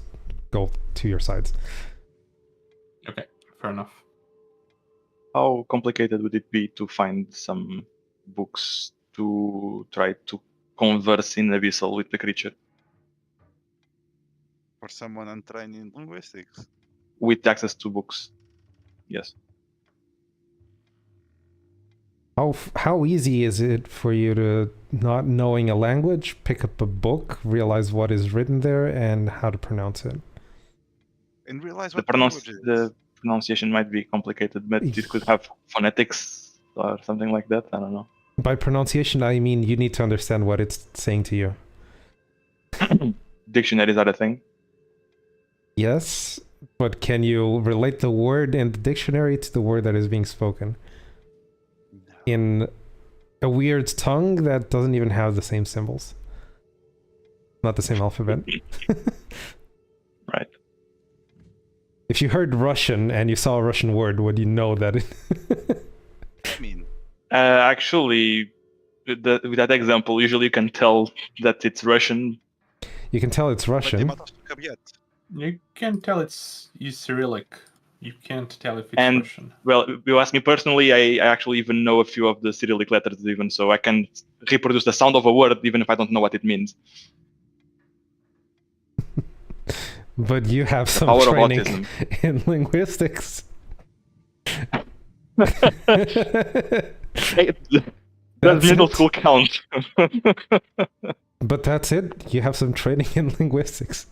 go to your sides. Okay, fair enough. How complicated would it be to find some books to try to converse in Abyssal with the creature For someone untrained in linguistics. with access to books? Yes. How easy is it for you to, not knowing a language, pick up a book, realize what is written there, and how to pronounce it? And realize The, what language it is. the pronunciation might be complicated, but it could have phonetics or something like that. I don't know. By pronunciation, I mean you need to understand what it's saying to you. Dictionaries are a thing. Yes, but can you relate the word in the dictionary to the word that is being spoken? No. In a weird tongue that doesn't even have the same symbols. Not the same alphabet. Right. If you heard Russian and you saw a Russian word, would you know that it... I mean, Actually, with that example, usually you can tell that it's Russian. You can tell it's but they Russian. might also come yet. You can tell it's Cyrillic. You can't tell if it's And- Russian. Well, if you ask me personally, I actually even know a few of the Cyrillic letters, even so I can reproduce the sound of a word even if I don't know what it means. But you have some Power of training autism. in linguistics. Hey, does That's middle it? school count? But that's it. You have some training in linguistics.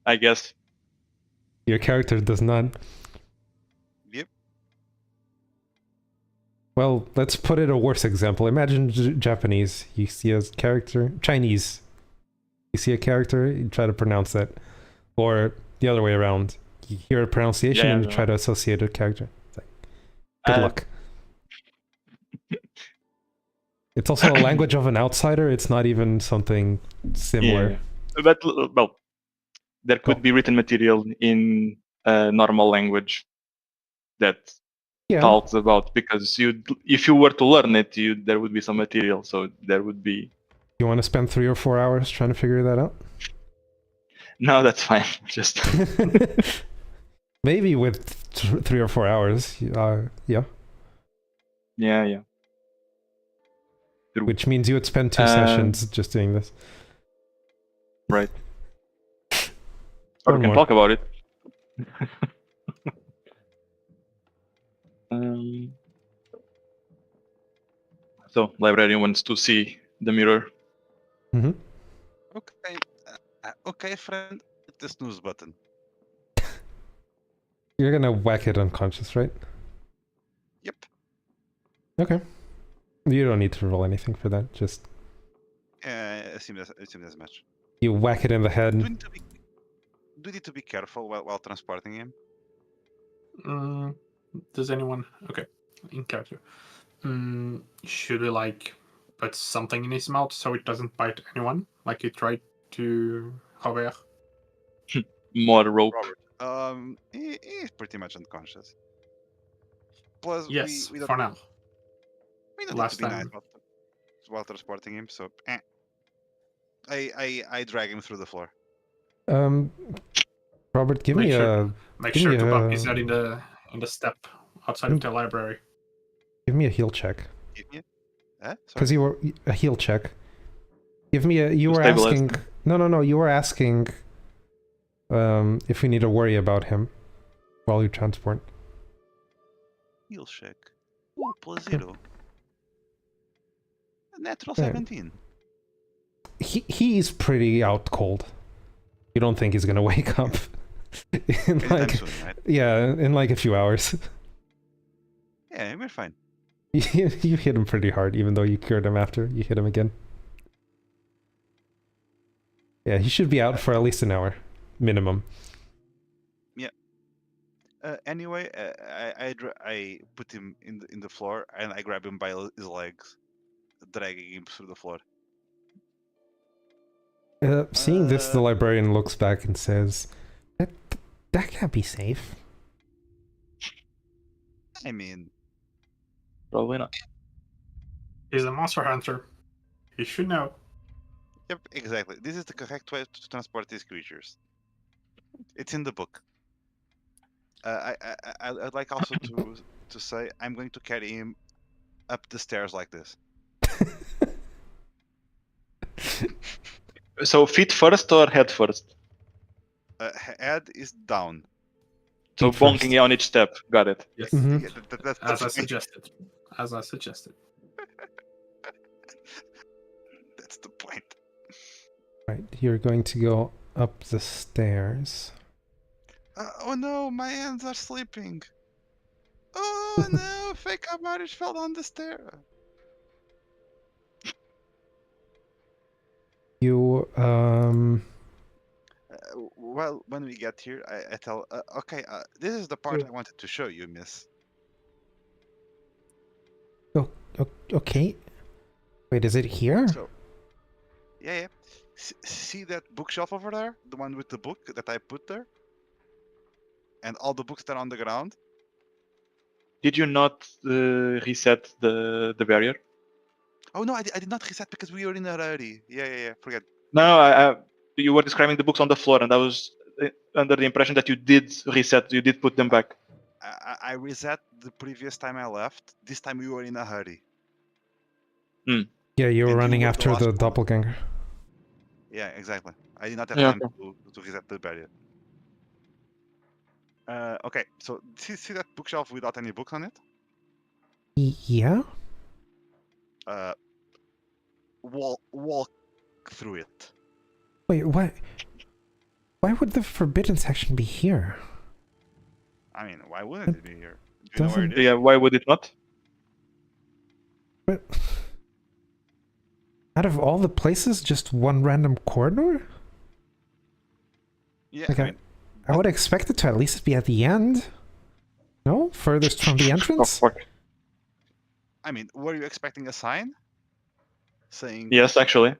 I guess. Your character does not. Yep. Well, let's put it a worse example. Imagine Japanese. You see a character. Chinese. You see a character, you try to pronounce that. Or the other way around. You hear a pronunciation Yeah, and you no. try to associate a character. It's like, good luck. It's also a language of an outsider. It's not even something similar. Yeah. But, well, there could be written material in normal language that Yeah. talks about, because if you were to learn it, there would be some material, so there would be. You want to spend 3 or 4 hours trying to figure that out? No, that's fine. Just Maybe with 3 or 4 hours. Yeah. yeah. Which means you would spend 2 Um, sessions just doing this. Right. Or One we can more. talk about it. um, so, librarian wants to see the mirror. Mm-hmm. Okay. Okay, friend. Hit the snooze button. You're gonna whack it unconscious, right? Yep. Okay. You don't need to roll anything for that. Just It seems as much. you whack it in the head. Do we need to be careful while transporting him? Does anyone... Okay, in character. Should we, like, put something in his mouth so it doesn't bite anyone? Like you tried to Robert? More rope. Robert. He's pretty much unconscious. Plus, Yes, we don't, for now. we don't Last need to be nice time. while transporting him. So, I drag him through the floor. Robert, give Make me sure- Make sure to bump his a head in the step outside of the library. give me a heal check. Give me Sorry. Because you were a heal check. Give me a. You To were stabilize asking. No. You were asking. If we need to worry about him while you transport. Heal check. Ooh, +0. Natural Yeah. 17. He's pretty out cold. You don't think he's gonna wake up in Anytime like soon, right? in like a few hours. Yeah, we're fine. You hit him pretty hard, even though you cured him after. You hit him again. Yeah, he should be out for at least an hour, minimum. Anyway, I put him in the floor and I grab him by his legs, dragging him through the floor. Seeing this, the librarian looks back and says, that can't be safe. I mean, Probably not. He's a monster hunter. He should know. yep, exactly. This is the correct way to transport these creatures. It's in the book. I'd like also to say I'm going to carry him up the stairs like this. So feet first or head first? Head is down. So Feet first. bonking on each step. Got it. Yes. Mhm. Yeah, that's As I the point. suggested. As I suggested. That's the point. Right, you're going to go up the stairs. Oh no, my hands are slipping. Oh no, fake Amarish fell down the stair. You, Well, when we get here, I tell, okay, this is the part I wanted to show you, miss. okay. Wait, is it here? So, yeah. See that bookshelf over there? The one with the book that I put there? And all the books that are on the ground? Did you not reset the barrier? Oh no, I did not reset because we were in a hurry. Yeah, forget. No, you were describing the books on the floor, and I was under the impression that you did reset. You did put them back. I reset the previous time I left. This time we were in a hurry. Yeah, you were And you running were the after last the one. doppelganger. Yeah, exactly. I did not have Yeah, time to reset the barrier. Okay, so see that bookshelf without any books on it? Yeah? Walk through it. Wait, what? Why would the forbidden section be here? I mean, why wouldn't it be here? Do you know where it Doesn't- is? Yeah, why would it not? But out of all the places, just one random corridor? Yeah, Like I mean, I would expect it to at least be at the end. No? Furthest from the Oh entrance? fuck. I mean, were you expecting a sign saying Yes, actually,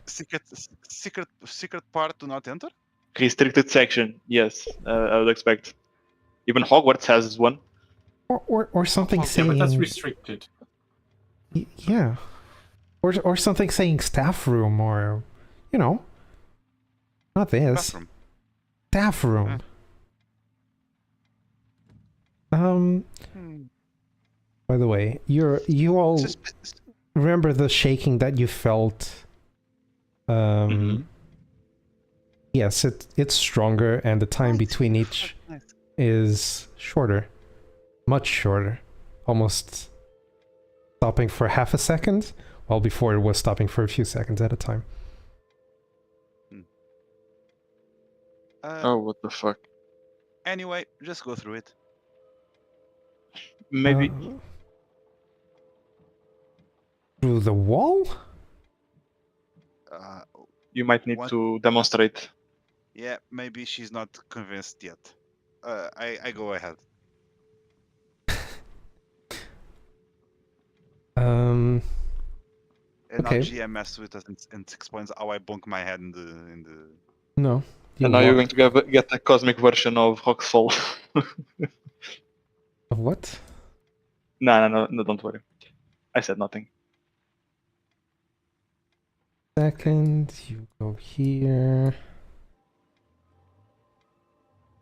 secret part do not enter? restricted section. Yes, I would expect. Even Hogwarts has one. Or something Yeah, Yeah, saying... but that's restricted. Yeah. Or something saying staff room or... You know. Not this. Bathroom. Staff room. Hmm. By the way, you all remember the shaking that you felt? Mhm. Yes, it's stronger, and the time between each Nice. is shorter. Much shorter. Almost stopping for half a second, while before it was stopping for a few seconds at a time. Oh, what the fuck? Anyway, just go through it. Maybe. Through the wall? You might need What? to demonstrate. Yeah, maybe she's not convinced yet. I go ahead. Um, And Okay. now GM messes with us and explains how I bonk my head in the. no. And now you're going walk- to get a cosmic version of Roxfall. What? No, don't worry. I said nothing. Second, you go here.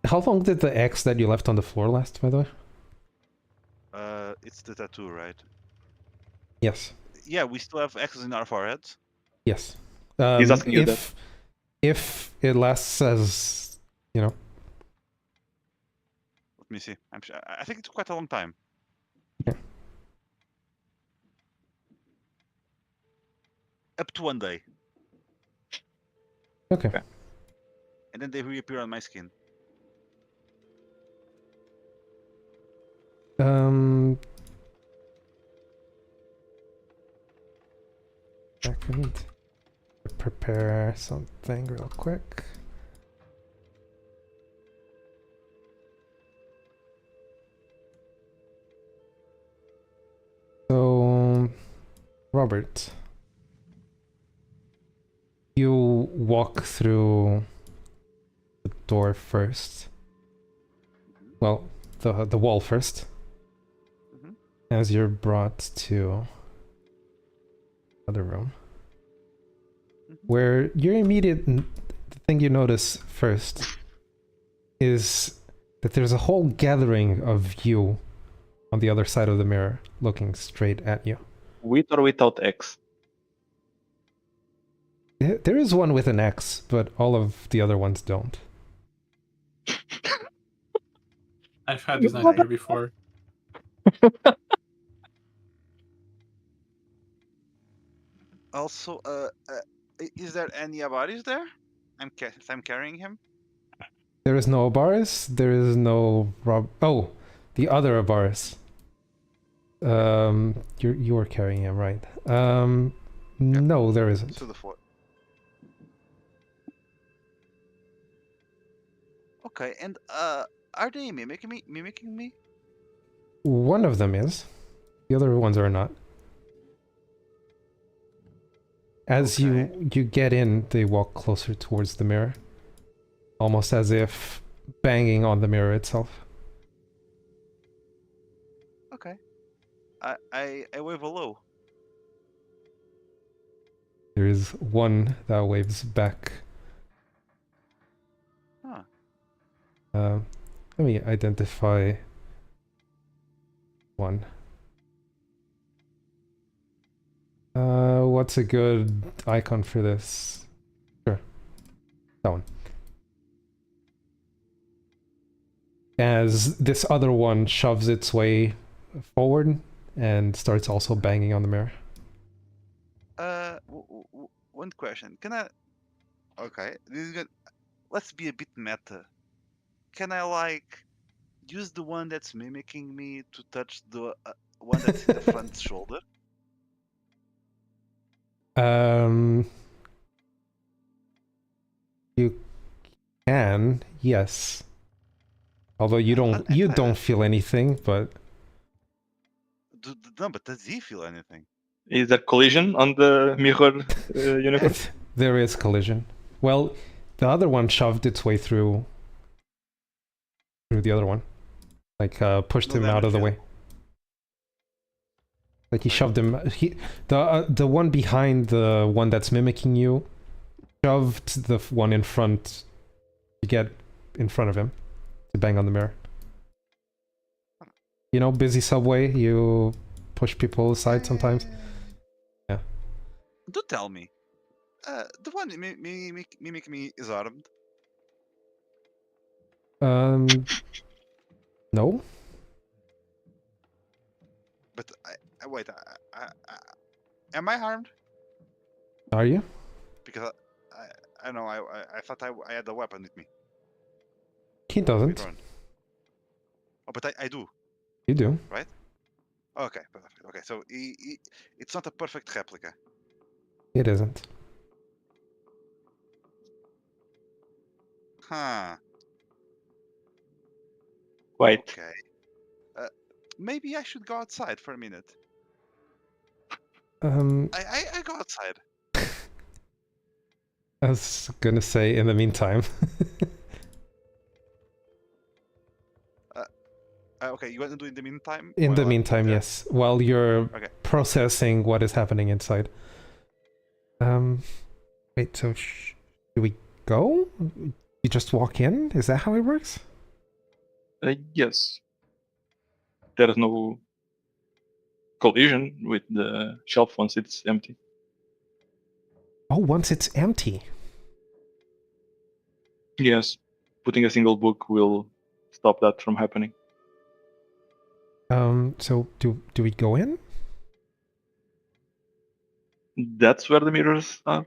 How long did the X that you left on the floor last, by the way? It's the tattoo, right? Yes. Yeah, we still have X's in our foreheads. Yes. He's asking you that. If it lasts as, you know. Let me see. I think it's quite a long time. Okay. Up to 1 day, Okay. and then they reappear on my skin. Second. Prepare something real quick. So, Robert, you walk through the door first. Well, the wall first. Mhm. As you're brought to another room. Mhm. Where your immediate the thing you notice first is that there's a whole gathering of you on the other side of the mirror looking straight at you. With or without X? There is one with an X, but all of the other ones don't. I've had this nightmare before. Also, is there any Abaris there? I'm carrying him. There is no Abaris, there is no Oh, the other Abaris. You are carrying him, right? No, there isn't. To the floor. Okay, and are they mimicking me? One of them is. The other ones are not. As Okay. you get in, they walk closer towards the mirror. Almost as if banging on the mirror itself. Okay. I wave hello. There is one that waves back. Huh. Let me identify one. What's a good icon for this? Sure. That one. As this other one shoves its way forward and starts also banging on the mirror. One question. Can I? Okay, this is good. Let's be a bit meta. Can I like use the one that's mimicking me to touch the one that's in the front shoulder? You can, yes. Although you I'm don't excited. feel anything, but No, but does he feel anything? Is there collision on the mirror unicorn? there is collision. Well, the other one shoved its way through the other one. Like pushed No him out of the damage way. Like he shoved him. The one behind the one that's mimicking you shoved the one in front to get in front of him to bang on the mirror. You know, busy subway. You push people aside sometimes. Yeah. Do tell me. The one mimicking me is armed. No. But wait. Am I harmed? Are you? Because I know I thought I had a weapon with me. He doesn't. Run. Oh, but I do. You do. Right? Okay, perfect. Okay, so it's not a perfect replica. It isn't. Huh. Wait. Okay. Maybe I should go outside for a minute. I go outside. I was gonna say in the meantime. Okay, you want to do in the meantime? In the while I'm meantime, there? yes. While you're Okay. processing what is happening inside. Wait, so do we go? You just walk in? Is that how it works? Yes. There is no collision with the shelf once it's empty. Oh, once it's empty. Yes. Putting a single book will stop that from happening. So do we go in? That's where the mirrors are.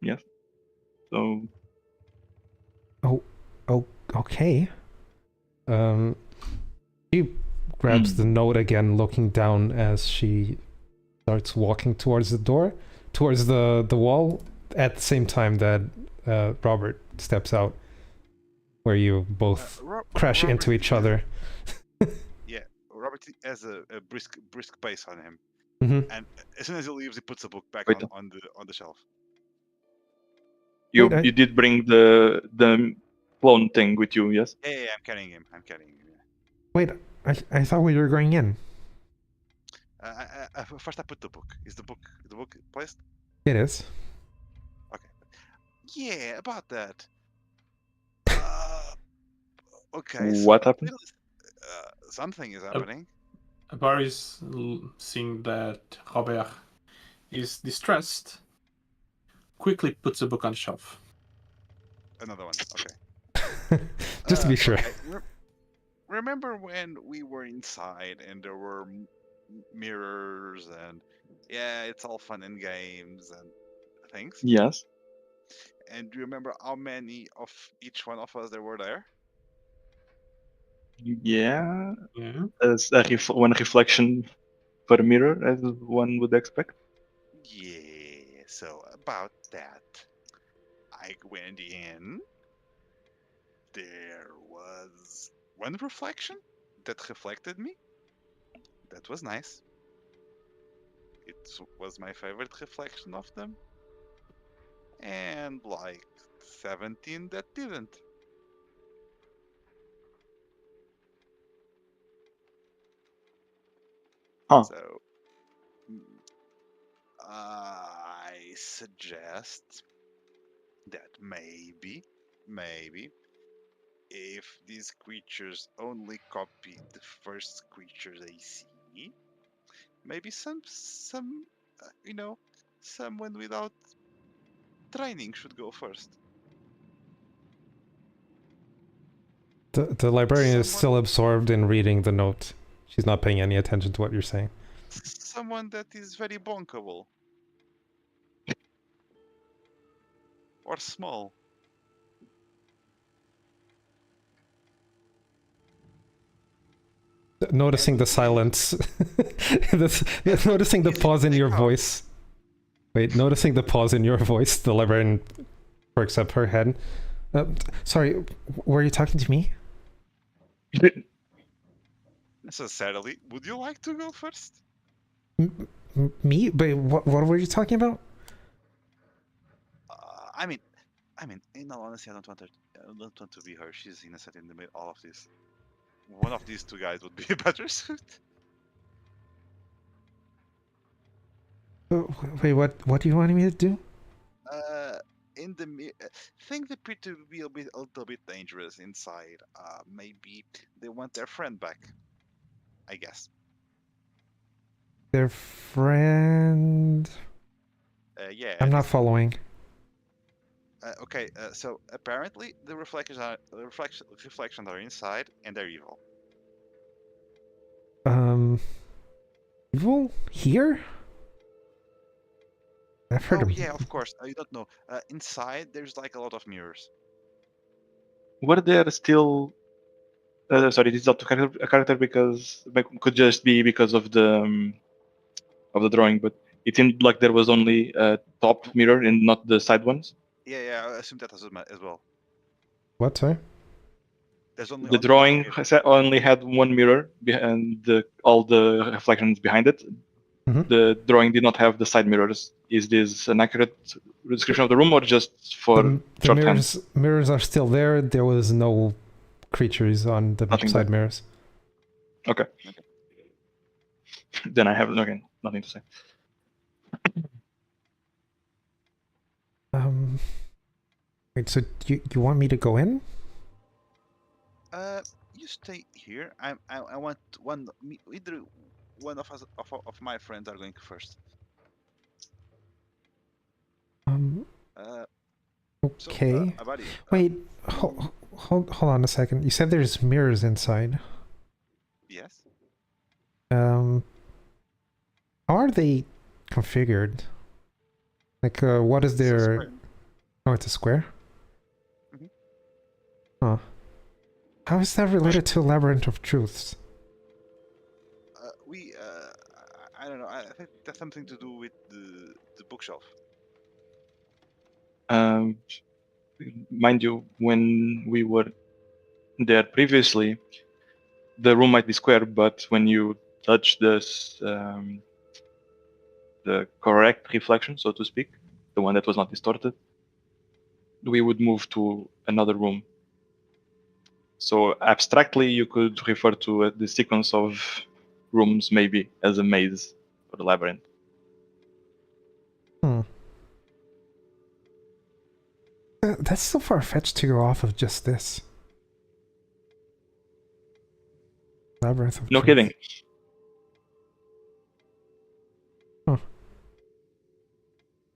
Yes. So Oh, okay. She grabs the note again, looking down as she starts walking towards the door, towards the wall, at the same time that Robert steps out, where you both crash into each other. Yeah, Robert has a brisk pace on him, Mm-hmm. and as soon as he leaves, he puts the book back Wait. on the shelf. You Wait, you did bring the clone thing with you, yes? Yeah, I'm carrying him. Yeah. Wait, I thought we were going in. First, I put the book. Is the book placed? It is. Okay. Yeah, about that. Okay. What happened? Something is happening. Baris, seeing that Robert is distressed, quickly puts the book on the shelf. Another one. Okay. Just to be sure. Okay. Remember when we were inside and there were mirrors and yeah, it's all fun and games and things? Yes. And do you remember how many of each one of us there were there? Yeah. Yeah. As one reflection per mirror, as one would expect. Yeah, so about that, I went in. There was one reflection that reflected me. That was nice. It was my favorite reflection of them. And like 17 that didn't. Huh. So I suggest that maybe if these creatures only copy the first creature they see, maybe someone without training should go first. The librarian is Someone- still absorbed in reading the note. She's not paying any attention to what you're saying. Someone that is very bonkable. Or small. Noticing the silence. Noticing the pause in your voice. Wait, noticing the pause in your voice, the librarian perks up her head. Sorry, were you talking to me? Necessarily. Would you like to go first? Me? But what were you talking about? I mean, in all honesty, I don't want to be her. She's innocent in the middle of all of this. One of these two guys would be a better suit. Wait, what do you want me to do? In the think the pretty will be a little bit dangerous inside. Maybe they want their friend back. I guess. Their friend... Yeah. I'm not following. Okay. So apparently the reflections are inside and they're evil. Evil? Here? I've heard of... Yeah, of course. You don't know. Inside there's like a lot of mirrors. Were there still? Sorry, this is not a character because could just be because of the drawing, but it seemed like there was only a top mirror and not the side ones. Yeah. I assume that as well. What, sorry? There's only The drawing only had one mirror and all the reflections behind it. Mhm. The drawing did not have the side mirrors. Is this an accurate description of the room or just for The shorthand? mirrors are still there. There was no creatures on the Nothing side there. mirrors. Okay. Then I have nothing to say. Wait, so you want me to go in? You stay here. I want either one of us of my friends are going first. Okay. So, buddy, Wait, hold on a second. You said there's mirrors inside. yes. How are they configured? Like, what is It's a their... square. Oh, it's a square? Mhm. Huh. How is that related to Labyrinth of Truths? I don't know. I think that's something to do with the bookshelf. Mind you, when we were there previously, the room might be square, but when you touch this, the correct reflection, so to speak, the one that was not distorted, we would move to another room. So abstractly, you could refer to the sequence of rooms maybe as a maze or a labyrinth. That's so far-fetched to go off of just this. Labyrinth of No Truth. kidding.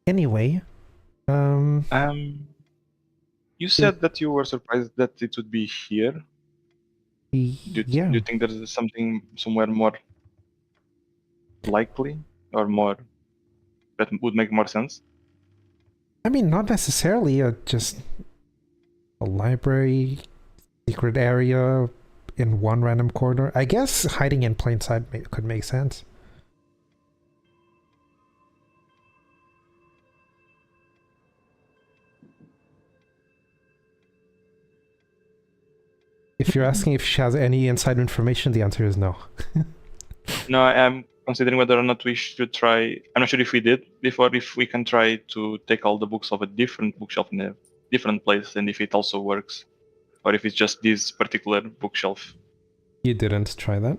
Anyway, You said that you were surprised that it would be here. Do yeah. you think there's something somewhere more likely or more that would make more sense? I mean, not necessarily just a library, secret area in one random corner. I guess hiding in plain sight could make sense. If you're asking if she has any inside information, the answer is no. No, I'm considering whether or not we should try. I'm not sure if we did before. If we can try to take all the books of a different bookshelf in a different place, and if it also works, or if it's just this particular bookshelf. You didn't try that?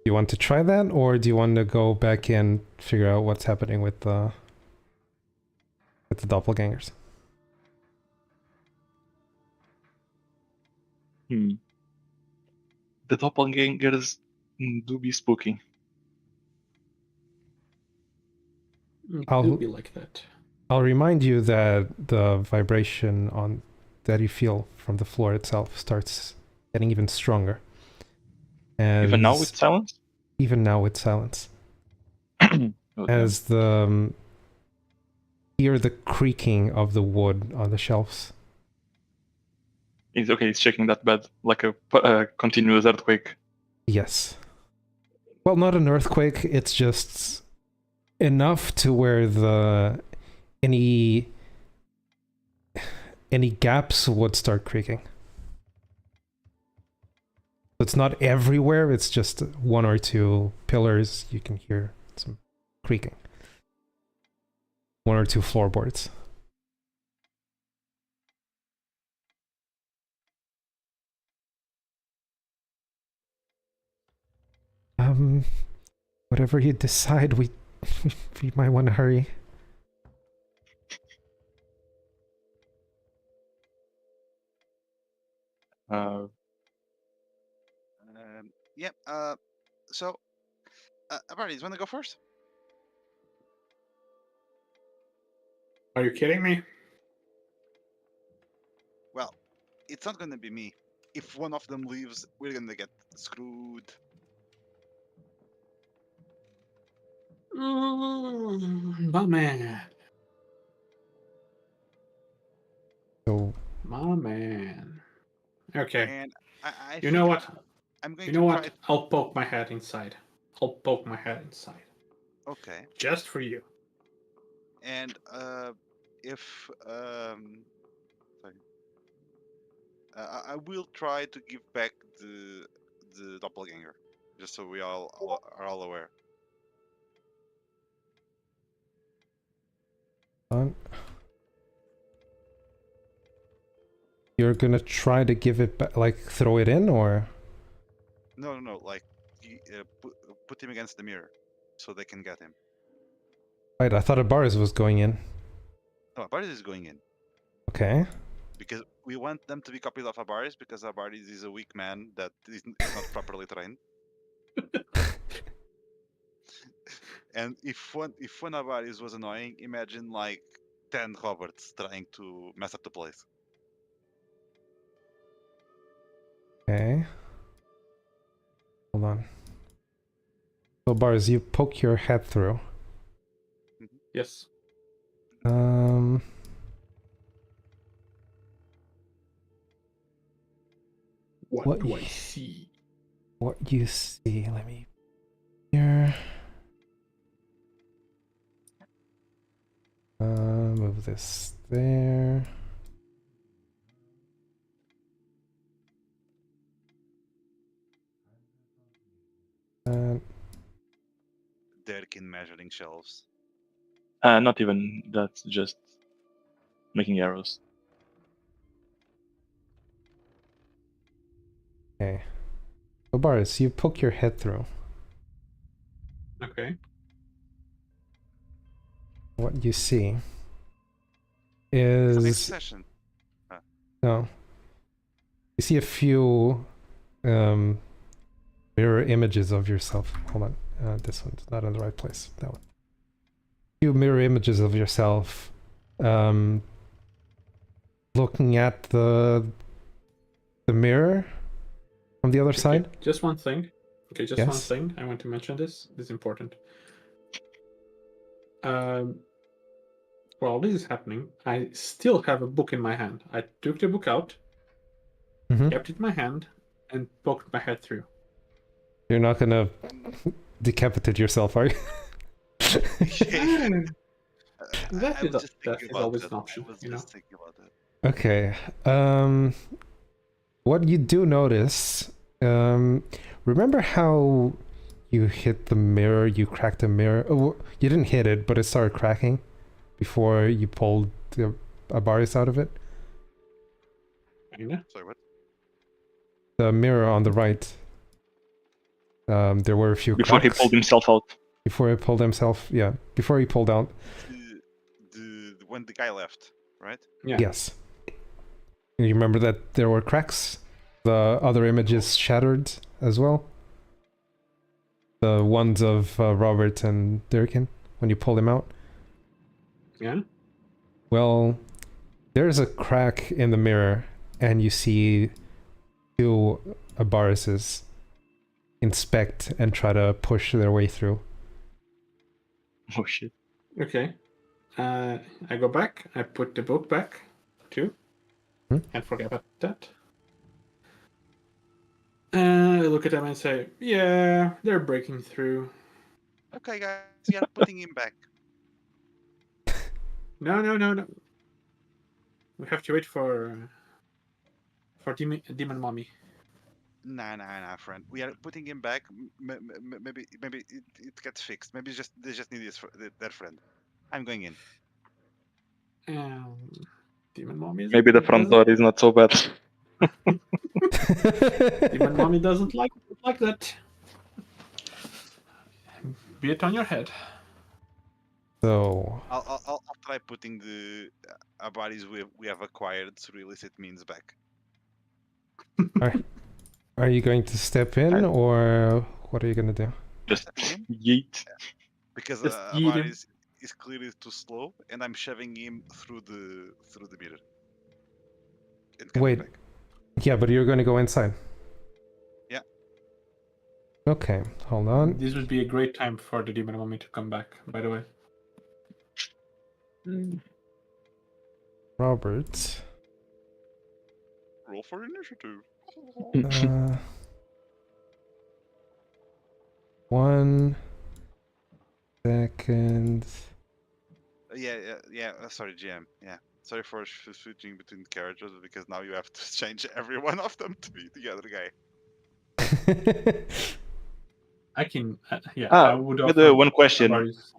You want to try that, or do you want to go back and figure out what's happening with the doppelgangers? The doppelgangers do be spooky. It I'll- do be like that. I'll remind you that the vibration that you feel from the floor itself starts getting even stronger. And Even now with silence? even now with silence. Oh, As the hear the creaking of the wood on the shelves. It's okay, it's shaking that bad, like a continuous earthquake. Yes. Well, not an earthquake, it's just enough to where any gaps would start creaking. It's not everywhere, it's just one or two pillars you can hear some creaking. One or two floorboards. Whatever you decide, we might want to hurry. Yeah. So, Barty, you want to go first? Are you kidding me? Well, it's not gonna be me. If one of them leaves, we're gonna get screwed. My man. So My man. Okay. And I You think know what? I'm going You to know try. what? I'll poke my head inside. I'll poke my head inside. Okay. Just for you. And if sorry, I will try to give back the doppelganger, just so we all are all aware. you're gonna try to give it back, like throw it in, or? No, like put him against the mirror, so they can get him. Right, I thought a bars was going in. No, Abaris is going in Okay. because we want them to be copies of Abaris because Abaris is a weak man that is not properly trained. And if one Abaris was annoying, imagine like 10 Roberts trying to mess up the place. Okay. Hold on. So bars, you poke your head through. Yes. What do I see? What you see? Let me. Here. Move this there. Derkin measuring shelves. Not even. That's just making arrows. Okay. So Boris, you poke your head through. Okay. What you see Next is session. no. You see a few mirror images of yourself. Hold on. This one's not in the right place. That one. Few mirror images of yourself looking at the mirror from the other Okay, side. just one thing. Okay, just one Yes. thing. I want to mention this. This is important. While this is happening, I still have a book in my hand. I took the book out, Mhm. kept it in my hand, and poked my head through. You're not gonna decapitate yourself, are you? That I is was just that thinking is about always that. an option, I was you know. just thinking about that. Okay. What you do notice, remember how you hit the mirror, you cracked the mirror? Oh, you didn't hit it, but it started cracking before you pulled the Abaris out of it? Kinda. Sorry, what? The mirror on the right. There were a few Before he cracks. pulled himself out. Before he pulled himself, yeah. Before he pulled out, When the guy left, right? Yeah. yes. You remember that there were cracks? The other images shattered as well? The ones of Robert and Durkin, when you pulled him out? Yeah. Well, there's a crack in the mirror, and you see two Abarises inspect and try to push their way through. Oh shit. Okay. I go back. I put the book back too, and forget about that. I look at them and say, "Yeah, they're breaking through." Okay, guys, we are putting him back. No. We have to wait for demon mommy. Nah, friend. We are putting him back. Maybe it gets fixed. Maybe they just need their friend. I'm going in. Demon mommy. Maybe the front door is not so bad. Demon mommy doesn't like that. Be it on your head. So, I'll try putting the bodies we have acquired through illicit means back. are you going to step in, or what are you gonna do? Just Stepping yeet. Because Just eat him. is clearly too slow, and I'm shoving him through the mirror. And coming Wait. back. Yeah, but you're gonna go inside. Yeah. Okay, hold on. This would be a great time for the demon mommy to come back, by the way. Robert. Roll for initiative. 1 second. Yeah. Sorry, GM. Yeah. Sorry for switching between characters because now you have to change every one of them to be the other guy. I can, I would with offer one question. Abaris.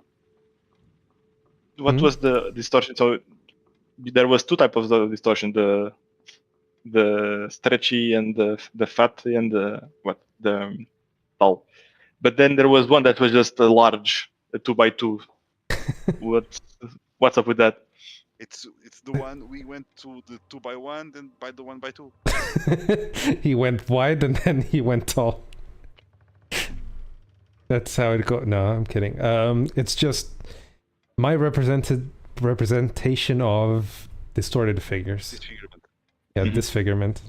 What was the distortion? So there was two types of distortion: the stretchy and the fat and the tall. But then there was one that was just a large, a 2x2. What's up with that? It's the one we went to the 2x1, then by the 1x2. He went wide and then he went tall. That's how it goes. No, I'm kidding. It's just my representation of distorted figures. Disfigurement. Yeah, Mhm. disfigurement.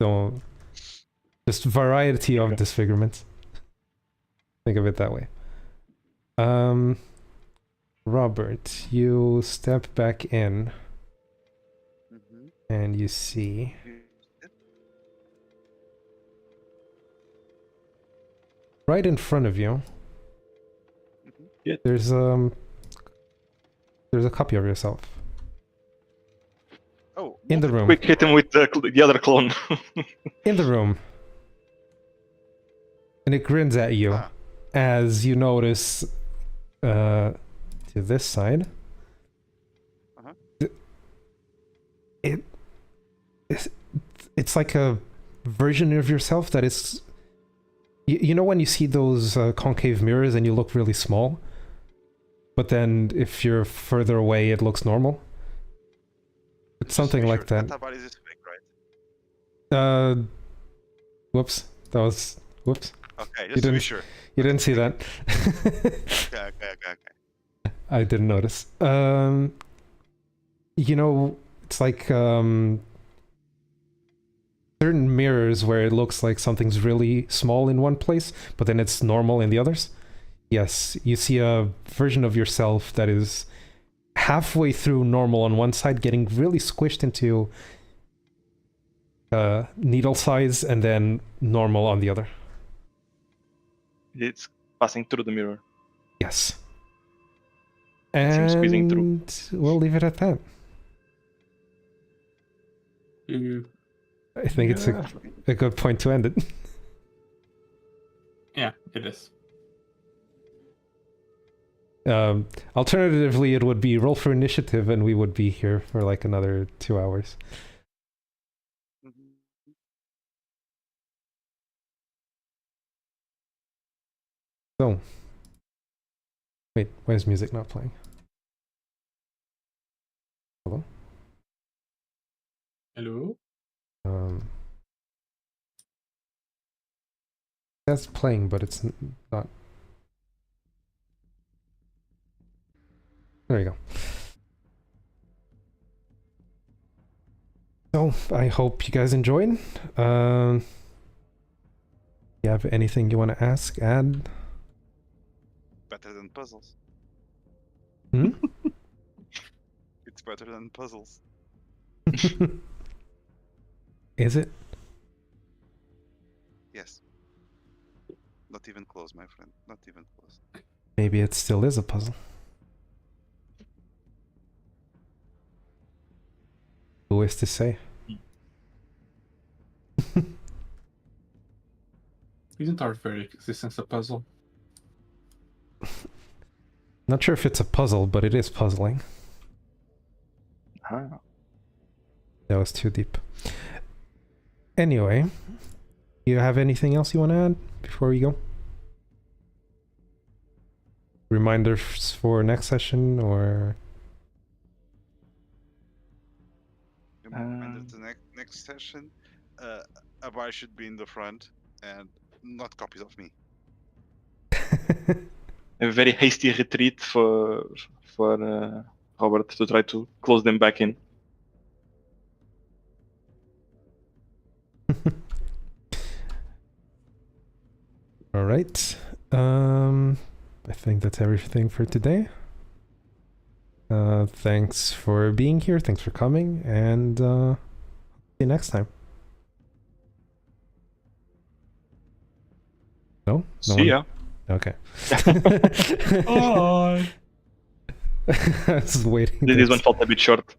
So just variety of Okay. disfigurements. Think of it that way. Robert, you step back in Mm-hmm. and you see right in front of you. Yeah. There's a copy of yourself Oh, in the room. Quick, hit him with the other clone. In the room. And it grins at you Ah. as you notice 2 to this side, Uh-huh. it's like a version of yourself that is. You know when you see those concave mirrors and you look really small, but then if you're further away, it looks normal. It's Just something make like sure. that. That body is fake, right? Whoops. That was whoops. Okay, You just to be didn't- sure. You didn't see that. Okay. I didn't notice. You know, it's like certain mirrors where it looks like something's really small in one place, but then it's normal in the others. Yes, you see a version of yourself that is halfway through normal on one side, getting really squished into needle size, and then normal on the other. It's passing through the mirror. Yes. seems squeezing through. And we'll leave it at that. You, I think it's a good point to end it. yeah, it is. Alternatively, it would be roll for initiative, and we would be here for like another 2 hours. Mhm. So, wait, why is music not playing? Hello? Hello? That's playing, but it's not. There you go. So, I hope you guys enjoyed. You have anything you want to ask, add? Better than puzzles. Hmm? It's better than puzzles. Is it? Yes. Not even close, my friend. Not even close. Maybe it still is a puzzle. Who is to say? Isn't our very existence a puzzle? Not sure if it's a puzzle, but it is puzzling. Ah. That was too deep. Anyway, you have anything else you want to add before we go? Reminders for next session, or Reminder to next session. A bar should be in the front and not copies of me. A very hasty retreat for Robert to try to close them back in. all right. I think that's everything for today. Thanks for being here. Thanks for coming, and see you next time. No? See ya. Okay. Bye! I was waiting. This one felt a bit short.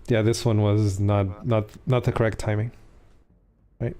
Yeah, this one was not the correct timing. Right.